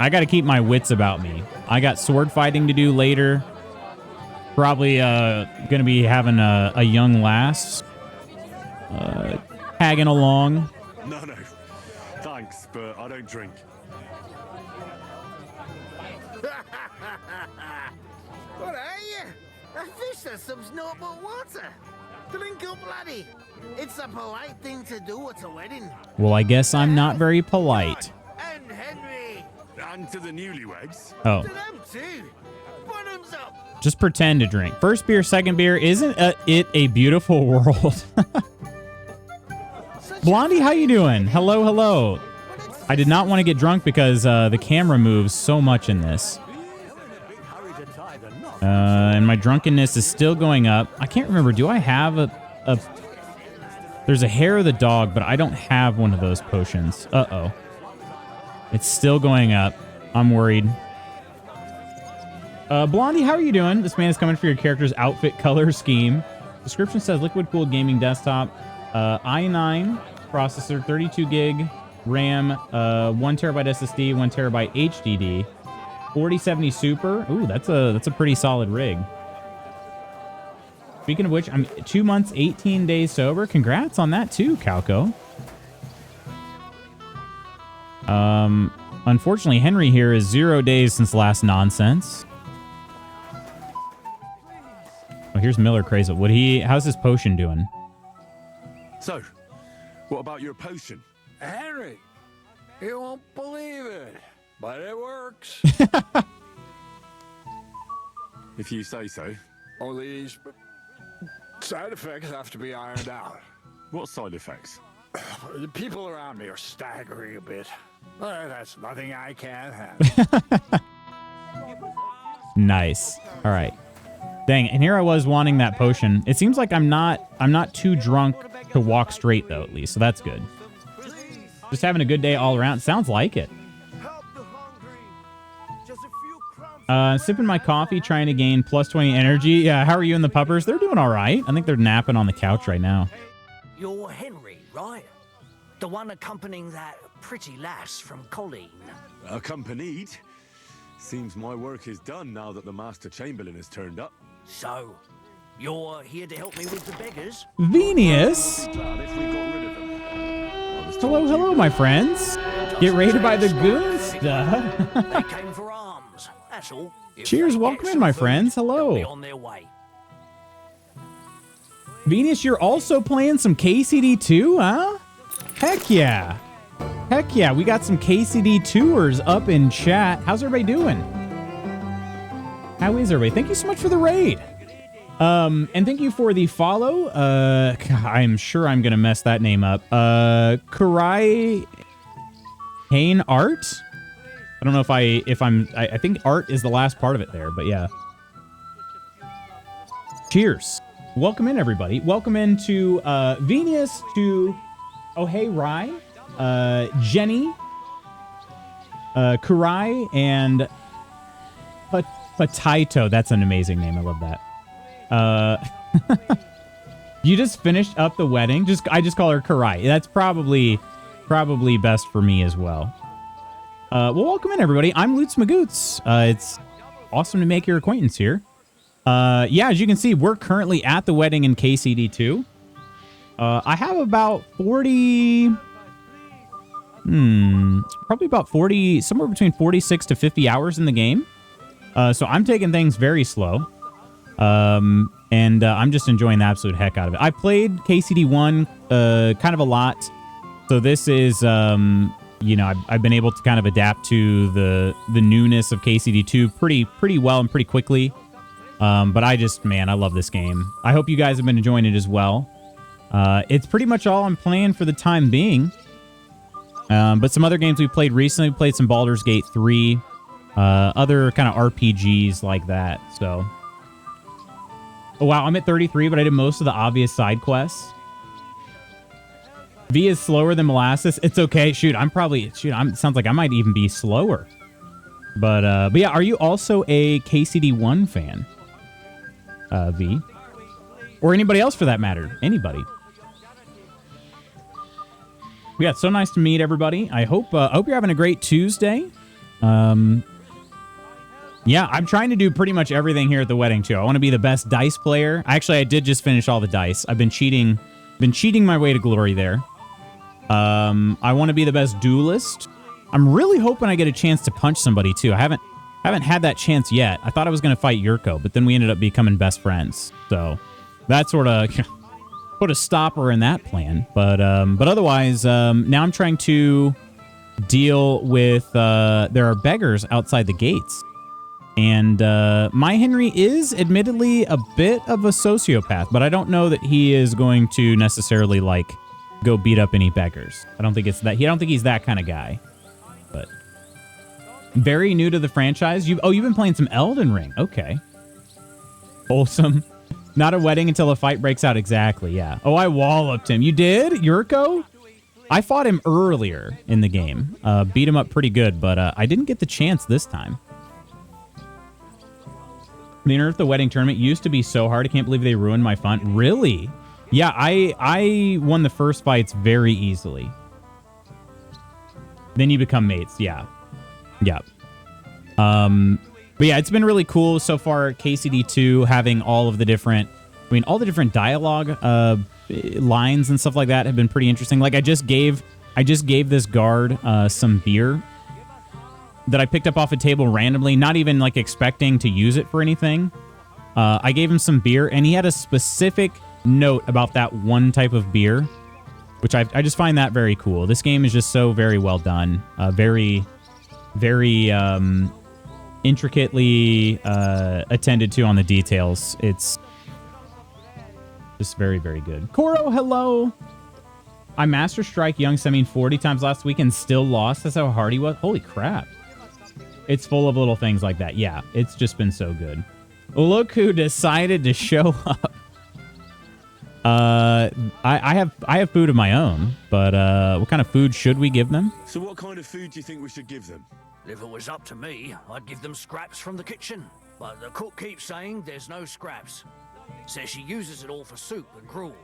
I got to keep my wits about me. I got sword fighting to do later. Probably gonna be having a young lass tagging along. No, thanks, but I don't drink. What are you? A fish that subs not but water. Drink up, laddie. It's a polite thing to do at a wedding. Well, I guess I'm not very polite. And Henry. And to the newlyweds. Oh. To them too. Bottoms up. Just pretend to drink. First beer, second beer. Isn't it a beautiful world? Blondie, how you doing? Hello, hello. I did not want to get drunk because the camera moves so much in this. And my drunkenness is still going up. I can't remember. Do I have a... There's a hair of the dog, but I don't have one of those potions. Uh-oh. It's still going up. I'm worried. Blondie, how are you doing? This man is coming for your character's outfit color scheme. Description says liquid cooled gaming desktop, i9 processor, 32 gig RAM, 1 terabyte SSD, 1 terabyte HDD, 4070 Super. Ooh, that's a pretty solid rig. Speaking of which, I'm 2 months, 18 days sober. Congrats on that too, Calco. Unfortunately, Henry here is 0 days since last nonsense. Oh, here's Miller Crazy. How's his potion doing? So, what about your potion? Henry, you won't believe it, but it works. If you say so. Only these side effects have to be ironed out. What side effects? The people around me are staggering a bit. That's nothing I can't handle. Nice. All right. Dang, and here I was wanting that potion. It seems like I'm not too drunk to walk straight though, at least. So that's good. Just having a good day all around. Sounds like it. Sipping my coffee, trying to gain plus 20 energy. Yeah, how are you and the puppers? They're doing all right. I think they're napping on the couch right now. You're Henry, right? The one accompanying that pretty lass from Colleen. Accompanied? Seems my work is done now that the Master Chamberlain has turned up. So, you're here to help me with the beggars? Venus! Hello, hello, my friends. Get raided by the goonsta. They came for arms, that's all. If Cheers, they welcome get in, my some friends. food, Hello. they'll be on their way. Venus, you're also playing some KCD2, huh? Heck yeah. Heck yeah, we got some KCD tours up in chat. How's everybody doing? How is everybody? Thank you so much for the raid. And thank you for the follow. I'm sure I'm gonna mess that name up. Karai Hain Art. I don't know if I think art is the last part of it there, but yeah. Cheers. Welcome in, everybody. Welcome into Venus, to Oh Hey Rai, Jenny, Kurai, and Pataito. That's an amazing name. I love that. You just finished up the wedding. I just call her Kurai. That's probably best for me as well. Well, welcome in, everybody. I'm Lutz Magoots. It's awesome to make your acquaintance here. Yeah, as you can see, we're currently at the wedding in KCD2. I have about 40... probably about 40... somewhere between 46 to 50 hours in the game. So I'm taking things very slow. And I'm just enjoying the absolute heck out of it. I played KCD1 kind of a lot. So this is... you know, I've been able to kind of adapt to the newness of KCD2 pretty well and pretty quickly. But I love this game. I hope you guys have been enjoying it as well. It's pretty much all I'm playing for the time being. But some other games we played recently, we played some Baldur's Gate 3, other kind of RPGs like that. So, oh wow, I'm at 33, but I did most of the obvious side quests. V is slower than Molasses. It's okay. Sounds like I might even be slower. But yeah, are you also a KCD1 fan? V? Or anybody else for that matter? Anybody? Yeah, it's so nice to meet everybody. I hope you're having a great Tuesday. Yeah, I'm trying to do pretty much everything here at the wedding too. I want to be the best dice player. Actually, I did just finish all the dice. I've been cheating my way to glory there. I want to be the best duelist. I'm really hoping I get a chance to punch somebody too. I haven't had that chance yet. I thought I was going to fight Yurko, but then we ended up becoming best friends. So that sort of put a stopper in that plan. But otherwise, now I'm trying to deal with, there are beggars outside the gates. And my Henry is admittedly a bit of a sociopath, but I don't know that he is going to necessarily like go beat up any beggars. I don't think it's that. I don't think he's that kind of guy. But very new to the franchise. You've been playing some Elden Ring. Okay. Wholesome. Not a wedding until a fight breaks out. Exactly. Yeah. Oh, I walloped him. You did, Yurko? I fought him earlier in the game. Beat him up pretty good, but I didn't get the chance this time. The Unearth the Wedding tournament used to be so hard. I can't believe they ruined my fun. Really? Yeah, I won the first fights very easily. Then you become mates. Yeah. Yeah. But yeah, it's been really cool so far. KCD2 having all of the different, all the different dialogue lines and stuff like that have been pretty interesting. Like I just gave this guard some beer that I picked up off a table randomly, not even like expecting to use it for anything. I gave him some beer and he had a specific note about that one type of beer, which I just find that very cool. This game is just so very well done. Very intricately attended to on the details. It's just very, very good. Koro, hello. I Master Strike Young Semming 40 times last week and still lost. That's how hard he was. Holy crap. It's full of little things like that. Yeah, it's just been so good. Look who decided to show up. I have food of my own, but what kind of food should we give them? So what kind of food do you think we should give them? If it was up to me, I'd give them scraps from the kitchen. But the cook keeps saying there's no scraps. Says she uses it all for soup and gruel.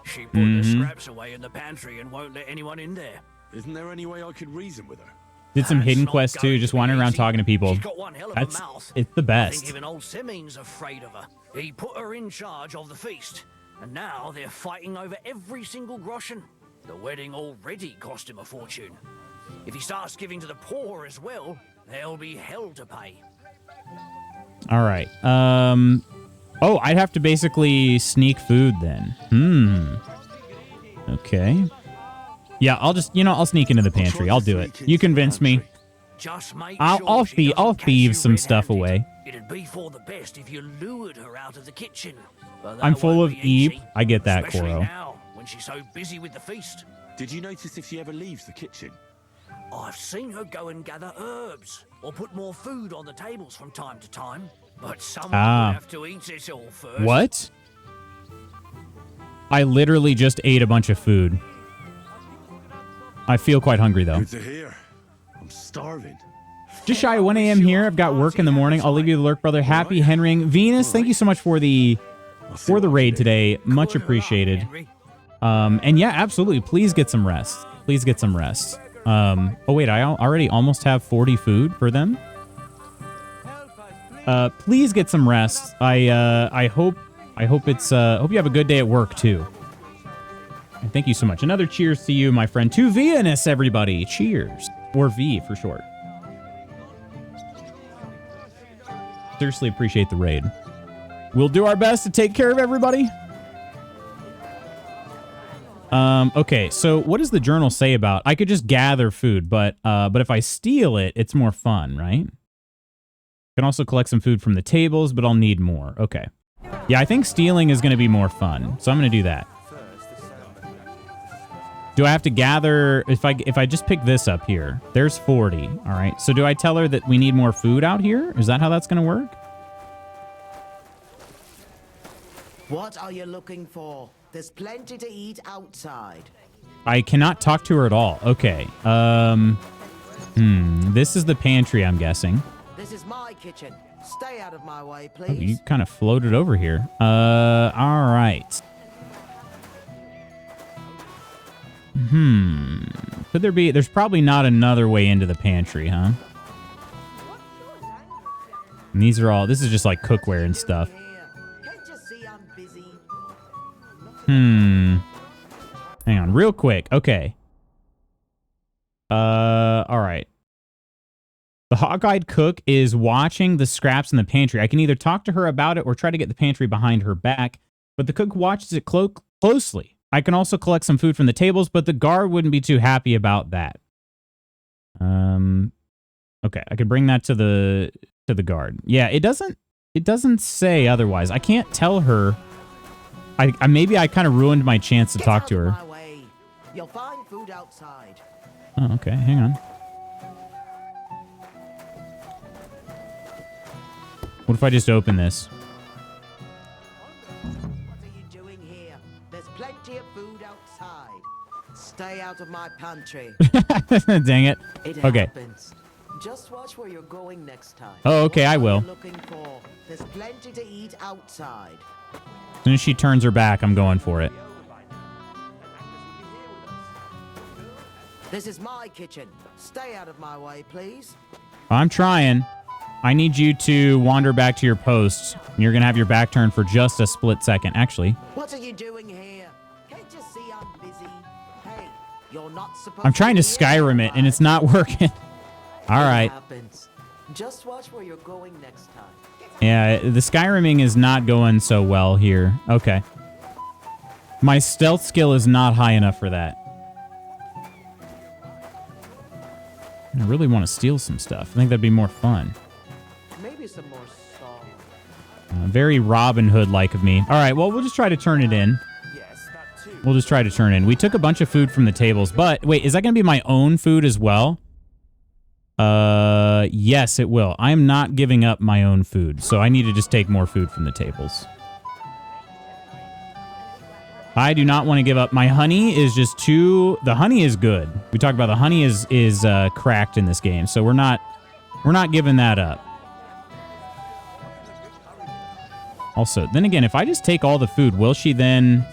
She put the scraps away in the pantry and won't let anyone in there. Isn't there any way I could reason with her? Did some hidden quests too, just wandering around talking to people. She's got one hell of a mouth. It's the best. I think even old Seming's afraid of her. He put her in charge of the feast, and now they're fighting over every single groschen. The wedding already cost him a fortune. If he starts giving to the poor as well, there'll be hell to pay. All right. Oh, I'd have to basically sneak food then. Okay. Yeah, I'll just, I'll sneak into the pantry. I'll do it. You convince me. Just make I'll thieve some stuff away. It'd be for the best if you lured her out of the kitchen. I'm full of Eve. I get that, Especially Koro. now, when she's so busy with the feast. Did you notice if she ever leaves the kitchen? I've seen her go and gather herbs or put more food on the tables from time to time. But someone will have to eat it all first. What? I literally just ate a bunch of food. I feel quite hungry, though. Good to hear. I'm starving. Just shy of 1 a.m. here. I've got work in the morning. I'll leave you the lurk, brother. Happy Henrying. Venus, thank you so much for the raid today. Much appreciated. And yeah, absolutely. Please get some rest. Please get some rest. Oh wait, I already almost have 40 food for them. Please get some rest. I hope hope you have a good day at work too. And thank you so much. Another cheers to you, my friend. To Venus, everybody. Cheers. Or V for short. Seriously appreciate the raid. We'll do our best to take care of everybody. Okay, so what does the journal say about? I could just gather food, but if I steal it, it's more fun, right? Can also collect some food from the tables, but I'll need more. Okay. Yeah, I think stealing is going to be more fun, so I'm going to do that. Do I have to gather, if I just pick this up here, there's 40, all right? So do I tell her that we need more food out here? Is that how that's going to work? What are you looking for? There's plenty to eat outside. I cannot talk to her at all. Okay. This is the pantry, I'm guessing. This is my kitchen. Stay out of my way, please. Oh, you kind of floated over here. All right. Could there be... There's probably not another way into the pantry, huh? And these are all... This is just like cookware and stuff. Hang on, real quick. Okay. All right. The hawk-eyed cook is watching the scraps in the pantry. I can either talk to her about it or try to get the pantry behind her back, but the cook watches it closely. I can also collect some food from the tables, but the guard wouldn't be too happy about that. Okay, I could bring that to the guard. Yeah, it doesn't say otherwise. I can't tell her. Maybe I kind of ruined my chance to talk to her. You'll find food outside. Oh, okay. Hang on. What if I just open this? What are you doing here? There's plenty of food outside. Stay out of my pantry. Dang it. Okay. Happens. Just watch where you're going next time. Oh, okay, I will. Looking for? There's plenty to eat outside. As soon as she turns her back, I'm going for it. This is my kitchen. Stay out of my way, please. I'm trying. I need you to wander back to your posts. You're going to have your back turned for just a split second. Actually. What are you doing here? Can't you see I'm busy? Hey, you're not supposed I'm trying to Skyrim it, and it's not working. All right. Just watch where you're going next time. Yeah, the Skyriming is not going so well here. Okay. My stealth skill is not high enough for that. I really want to steal some stuff. I think that'd be more fun. Maybe some more song. Very Robin Hood-like of me. All right, well, we'll just try to turn it in. We'll just try to turn in. We took a bunch of food from the tables, but wait, is that going to be my own food as well? Yes, it will. I am not giving up my own food, so I need to just take more food from the tables. I do not want to give up. My honey is just too... The honey is good. We talked about the honey is cracked in this game, so we're not giving that up. Also, then again, if I just take all the food, will she then...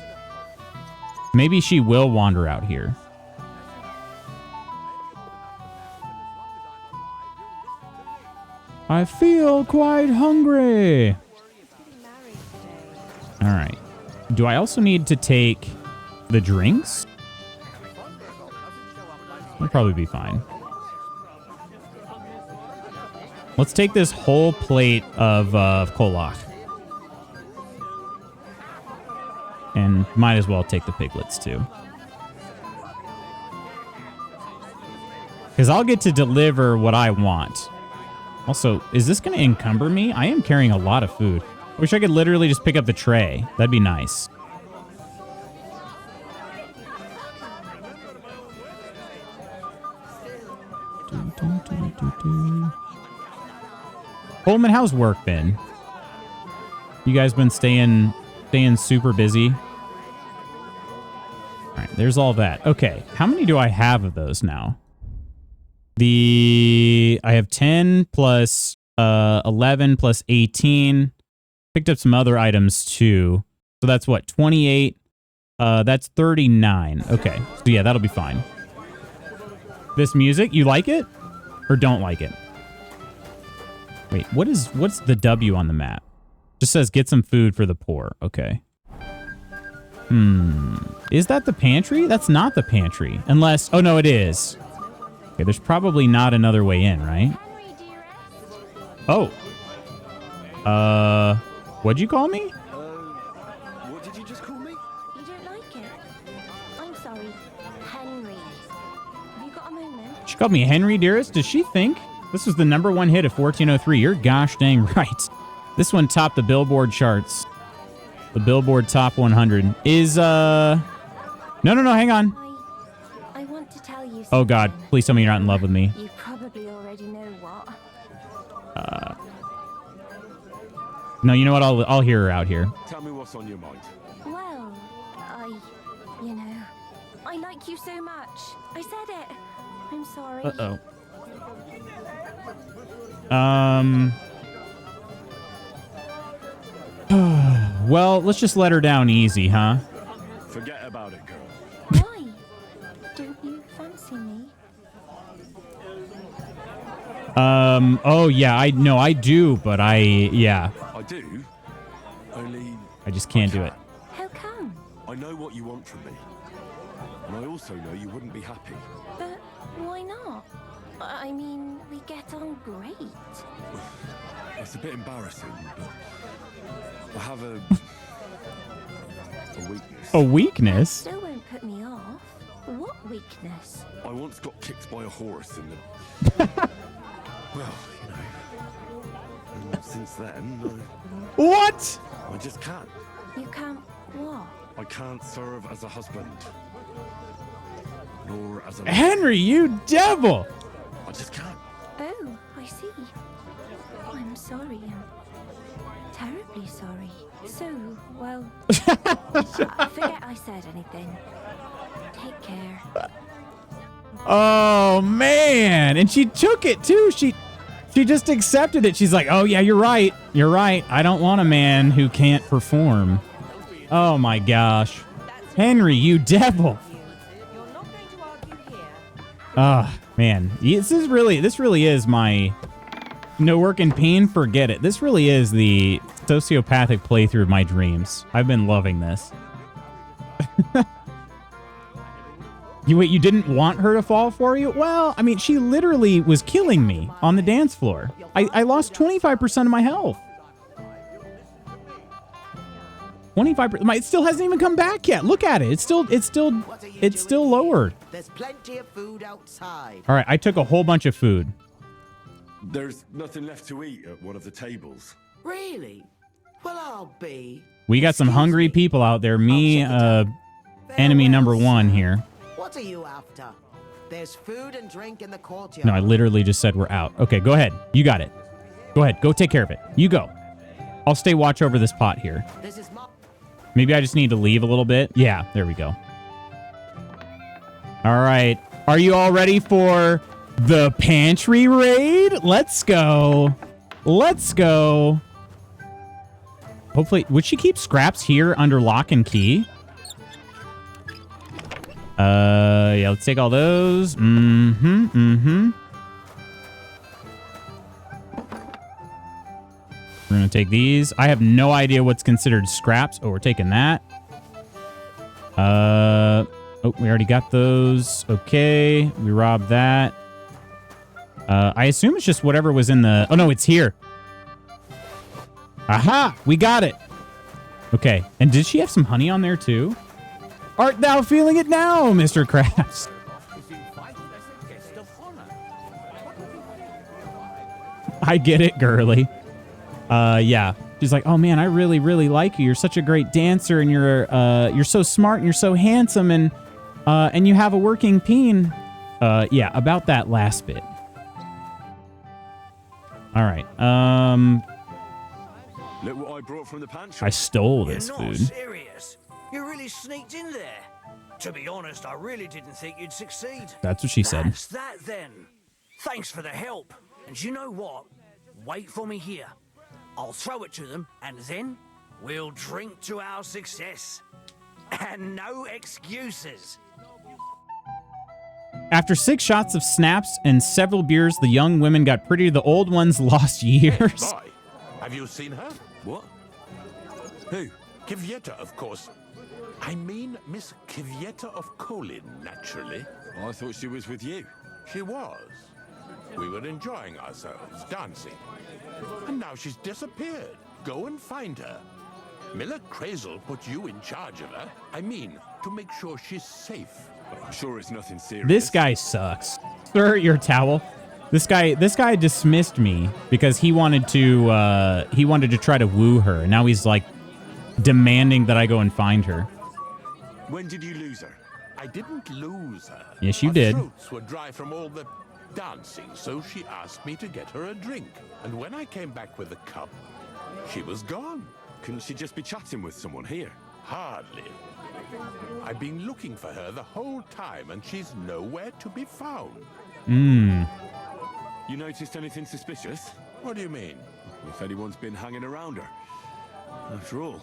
Maybe she will wander out here. I feel quite hungry. All right. Do I also need to take the drinks? That'll probably be fine. Let's take this whole plate of kolach. And might as well take the piglets too. Because I'll get to deliver what I want. Also, is this going to encumber me? I am carrying a lot of food. Wish I could literally just pick up the tray. That'd be nice. Coleman, how's work been? You guys been staying super busy? All right, there's all that. Okay, how many do I have of those now? I have 10 plus 11 plus 18. Picked up some other items too. So that's what, 28? That's 39. Okay, so yeah, that'll be fine. This music, you like it? Or don't like it? Wait, what's the W on the map? Just says get some food for the poor. Okay. Is that the pantry? That's not the pantry. Unless, oh no, it is. Okay, there's probably not another way in, right? Oh. What'd you call me? What did you just call me? You don't like it? I'm sorry. Henry. Have you got a moment? She called me Henry, dearest. Does she think this was the #1 hit of 1403? You're gosh dang right. This one topped the Billboard charts. The Billboard Top 100 is, No, hang on. I want to tell you something. Oh, God. Please tell me you're not in love with me. You probably already know what. No, you know what? I'll hear her out here. Tell me what's on your mind. Well, I like you so much. I said it. I'm sorry. Well, let's just let her down easy, huh? Forget about it, girl. Why? Don't you fancy me? Oh, yeah, I do, but yeah. I do, only... I just can't do it. How come? I know what you want from me. And I also know you wouldn't be happy. But why not? I mean, we get on great. It's a bit embarrassing, but I have a weakness. A weakness? Still won't put me off. What weakness? I once got kicked by a horse in the... Well, you know. And since then, What? I just can't. You can't what? I can't serve as a husband. Nor as a... Henry, you devil! I just can't. Oh, I see. I'm sorry. I'm terribly sorry. So, well, forget I said anything. Take care. Oh, man. And she took it, too. She just accepted it. She's like, oh, yeah, you're right. You're right. I don't want a man who can't perform. Oh, my gosh. Henry, you devil. Oh, man. This really is my... No work in pain, forget it. This really is the sociopathic playthrough of my dreams. I've been loving this. You didn't want her to fall for you? Well, I mean, she literally was killing me on the dance floor. I lost 25% of my health. 25%. It still hasn't even come back yet. Look at it. It's still lowered. There's plenty of food outside. All right, I took a whole bunch of food. There's nothing left to eat at one of the tables. Really? Well, I'll be. We got some hungry people out there. Me, enemy #1 here. What are you after? There's food and drink in the courtyard. No, I literally just said we're out. Okay, go ahead. You got it. Go ahead. Go take care of it. You go. I'll stay watch over this pot here. Maybe I just need to leave a little bit. Yeah, there we go. All right. Are you all ready for the pantry raid? Let's go. Let's go. Hopefully, would she keep scraps here under lock and key? Yeah, let's take all those. We're gonna take these. I have no idea what's considered scraps. Oh, we're taking that. Oh, we already got those. Okay, we robbed that. I assume it's just whatever was in the... Oh, no, it's here. Aha! We got it. Okay. And did she have some honey on there too? Art thou feeling it now, Mr. Krabs? I get it, girly. Yeah. She's like, oh man, I really, really like you. You're such a great dancer, and you're so smart, and you're so handsome, and you have a working peen. Yeah, about that last bit. All right. Look what I brought from the pantry. I stole this You're food. not serious. You really sneaked in there. To be honest, I really didn't think you'd succeed. That's what she said. That's that then. Thanks for the help. And you know what? Wait for me here. I'll throw it to them, and then we'll drink to our success. And no excuses. After 6 shots of snaps and several beers, the young women got pretty. The old ones lost years. Boy, have you seen her? What? Who? Kvyetta, of course. I mean Miss Kvyetta of Kolin, naturally. I thought she was with you. She was. We were enjoying ourselves, dancing. And now she's disappeared. Go and find her. Miller Crazel put you in charge of her. I mean, to make sure she's safe. I'm sure it's nothing serious. This guy sucks. Sir, your towel. This guy dismissed me because he wanted to try to woo her. Now he's like demanding that I go and find her. When did you lose her? I didn't lose her. Yes, you Her did. throats were dry from all the dancing, so she asked me to get her a drink. And when I came back with a cup, she was gone. Couldn't she just be chatting with someone here? Hardly. I've been looking for her the whole time, and she's nowhere to be found. You noticed anything suspicious? What do you mean? If anyone's been hanging around her. After all,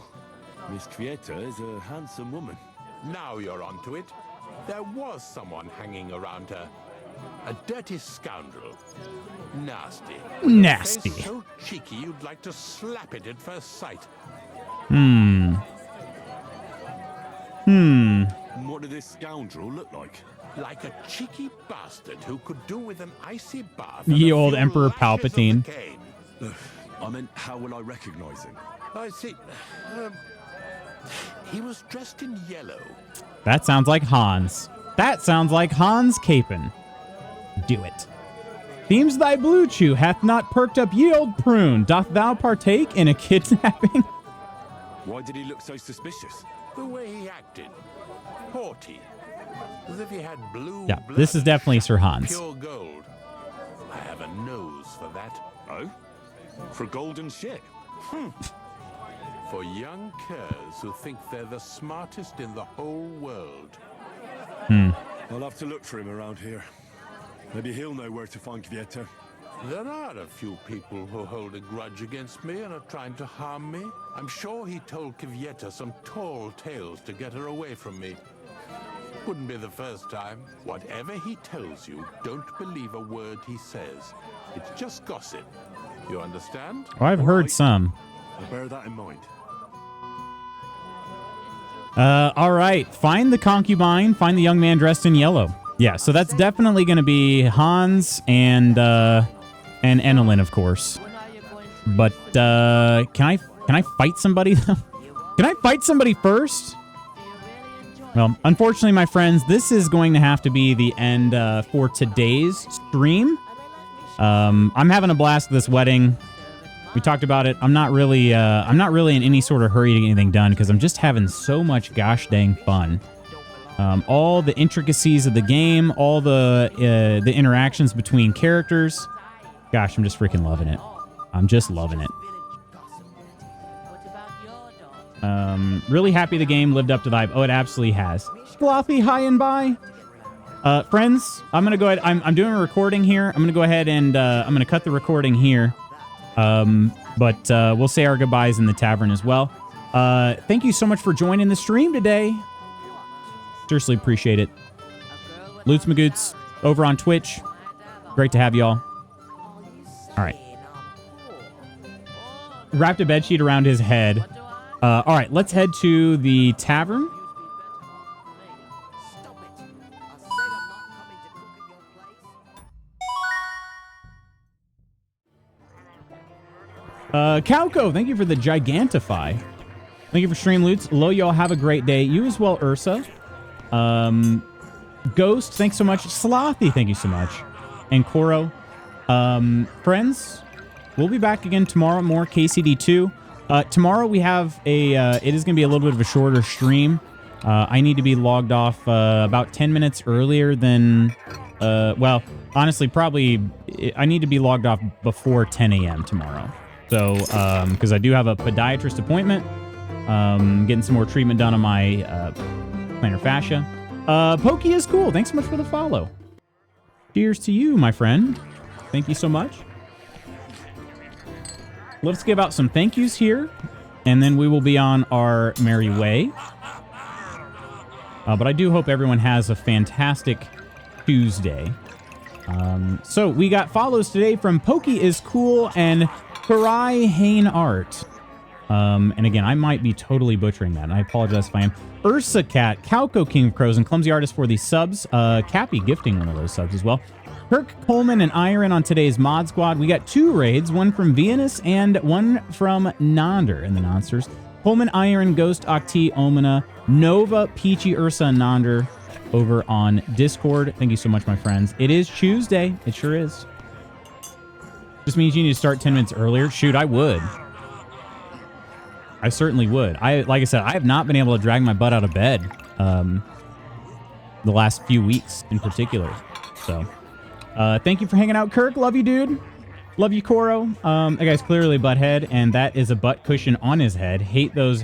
Miss Kvyetta is a handsome woman. Now you're onto it. There was someone hanging around her. A dirty scoundrel. Nasty. With Nasty. A face so cheeky you'd like to slap it at first sight. What did this scoundrel look like? Like a cheeky bastard who could do with an icy bath. Ye and a old few Emperor lashes of the Palpatine. cane. I meant, how will I recognize him? I see. He was dressed in yellow. That sounds like Hans. That sounds like Hans Capen. Do it. Seems thy blue chew hath not perked up ye old prune. Doth thou partake in a kidnapping? Why did he look so suspicious? The way he acted. Haughty. As if he had blue Yeah, blood, this is definitely Sir Hans. pure gold. I have a nose for that. Oh? For golden shit? For young curs who think they're the smartest in the whole world. I'll have to look for him around here. Maybe he'll know where to find Kvyetta. There are a few people who hold a grudge against me and are trying to harm me. I'm sure he told Kvyetta some tall tales to get her away from me. Wouldn't be the first time. Whatever he tells you, don't believe a word he says. It's just gossip. You understand? Oh, I've heard some. I'll bear that in mind. All right. Find the concubine. Find the young man dressed in yellow. Yeah, so that's definitely going to be Hans and Enelin, of course. But can I fight somebody though? Can I fight somebody first? Well, unfortunately, my friends, this is going to have to be the end for today's stream. I'm having a blast with this wedding. We talked about it. I'm not really in any sort of hurry to get anything done because I'm just having so much gosh dang fun. All the intricacies of the game, all the interactions between characters. Gosh, I'm just freaking loving it. I'm just loving it. Really happy the game lived up to the hype. Oh, it absolutely has. Floppy, hi and bye. Friends, I'm going to go ahead. I'm doing a recording here. I'm going to go ahead and I'm going to cut the recording here. But we'll say our goodbyes in the tavern as well. Thank you so much for joining the stream today. Seriously appreciate it. Loots Magoots over on Twitch. Great to have y'all. All right. Wrapped a bedsheet around his head. All right, let's head to the tavern. Cowco, thank you for the Gigantify. Thank you for stream loots. Lo, y'all have a great day. You as well, Ursa. Ghost, thanks so much. Slothy, thank you so much. And Koro. Friends, we'll be back again tomorrow. More KCD2. Tomorrow we have a, it is going to be a little bit of a shorter stream. I need to be logged off about 10 minutes earlier than, well, honestly, probably I need to be logged off before 10 a.m. tomorrow. So, because I do have a podiatrist appointment, getting some more treatment done on my plantar fascia. Pokey is cool. Thanks so much for the follow. Cheers to you, my friend. Thank you so much. Let's give out some thank yous here, and then we will be on our merry way. But I do hope everyone has a fantastic Tuesday. So we got follows today from Pokey is Cool and Karai Hain Art. And again, I might be totally butchering that, and I apologize if I am. Ursa Cat, Calco King of Crows, and Clumsy Artist for the subs. Cappy gifting one of those subs as well. Kirk, Coleman, and Iron on today's mod squad. We got 2 raids, one from Vianus and one from Nonder in the Nonsters. Coleman, Iron, Ghost, Octi, Omina, Nova, Peachy, Ursa, and Nonder over on Discord. Thank you so much, my friends. It is Tuesday. It sure is. Just means you need to start 10 minutes earlier. Shoot, I would. I certainly would. Like I said, I have not been able to drag my butt out of bed the last few weeks in particular. So, thank you for hanging out, Kirk. Love you, dude. Love you, Koro. That guy's clearly a butthead, and that is a butt cushion on his head. Hate those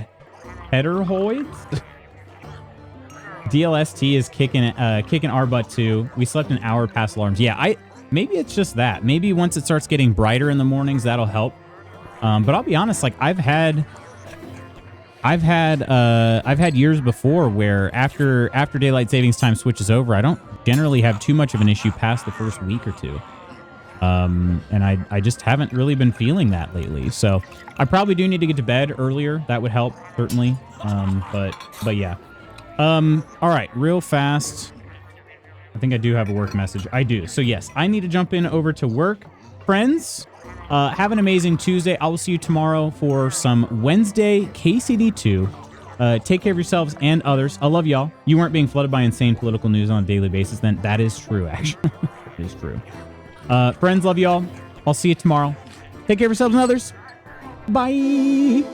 headerhoids. DLST is kicking our butt too. We slept an hour past alarms. Yeah, maybe it's just that. Maybe once it starts getting brighter in the mornings, that'll help. But I'll be honest, like I've had years before where after daylight savings time switches over, I don't generally have too much of an issue past the first week or two. And I just haven't really been feeling that lately. So I probably do need to get to bed earlier. That would help, certainly. But yeah. All right, real fast. I think I do have a work message. I do. So yes, I need to jump in over to work. Friends, have an amazing Tuesday. I will see you tomorrow for some Wednesday KCD2. Take care of yourselves and others. I love y'all. You weren't being flooded by insane political news on a daily basis, then that is true, actually. It is true. Friends, love y'all. I'll see you tomorrow. Take care of yourselves and others. Bye.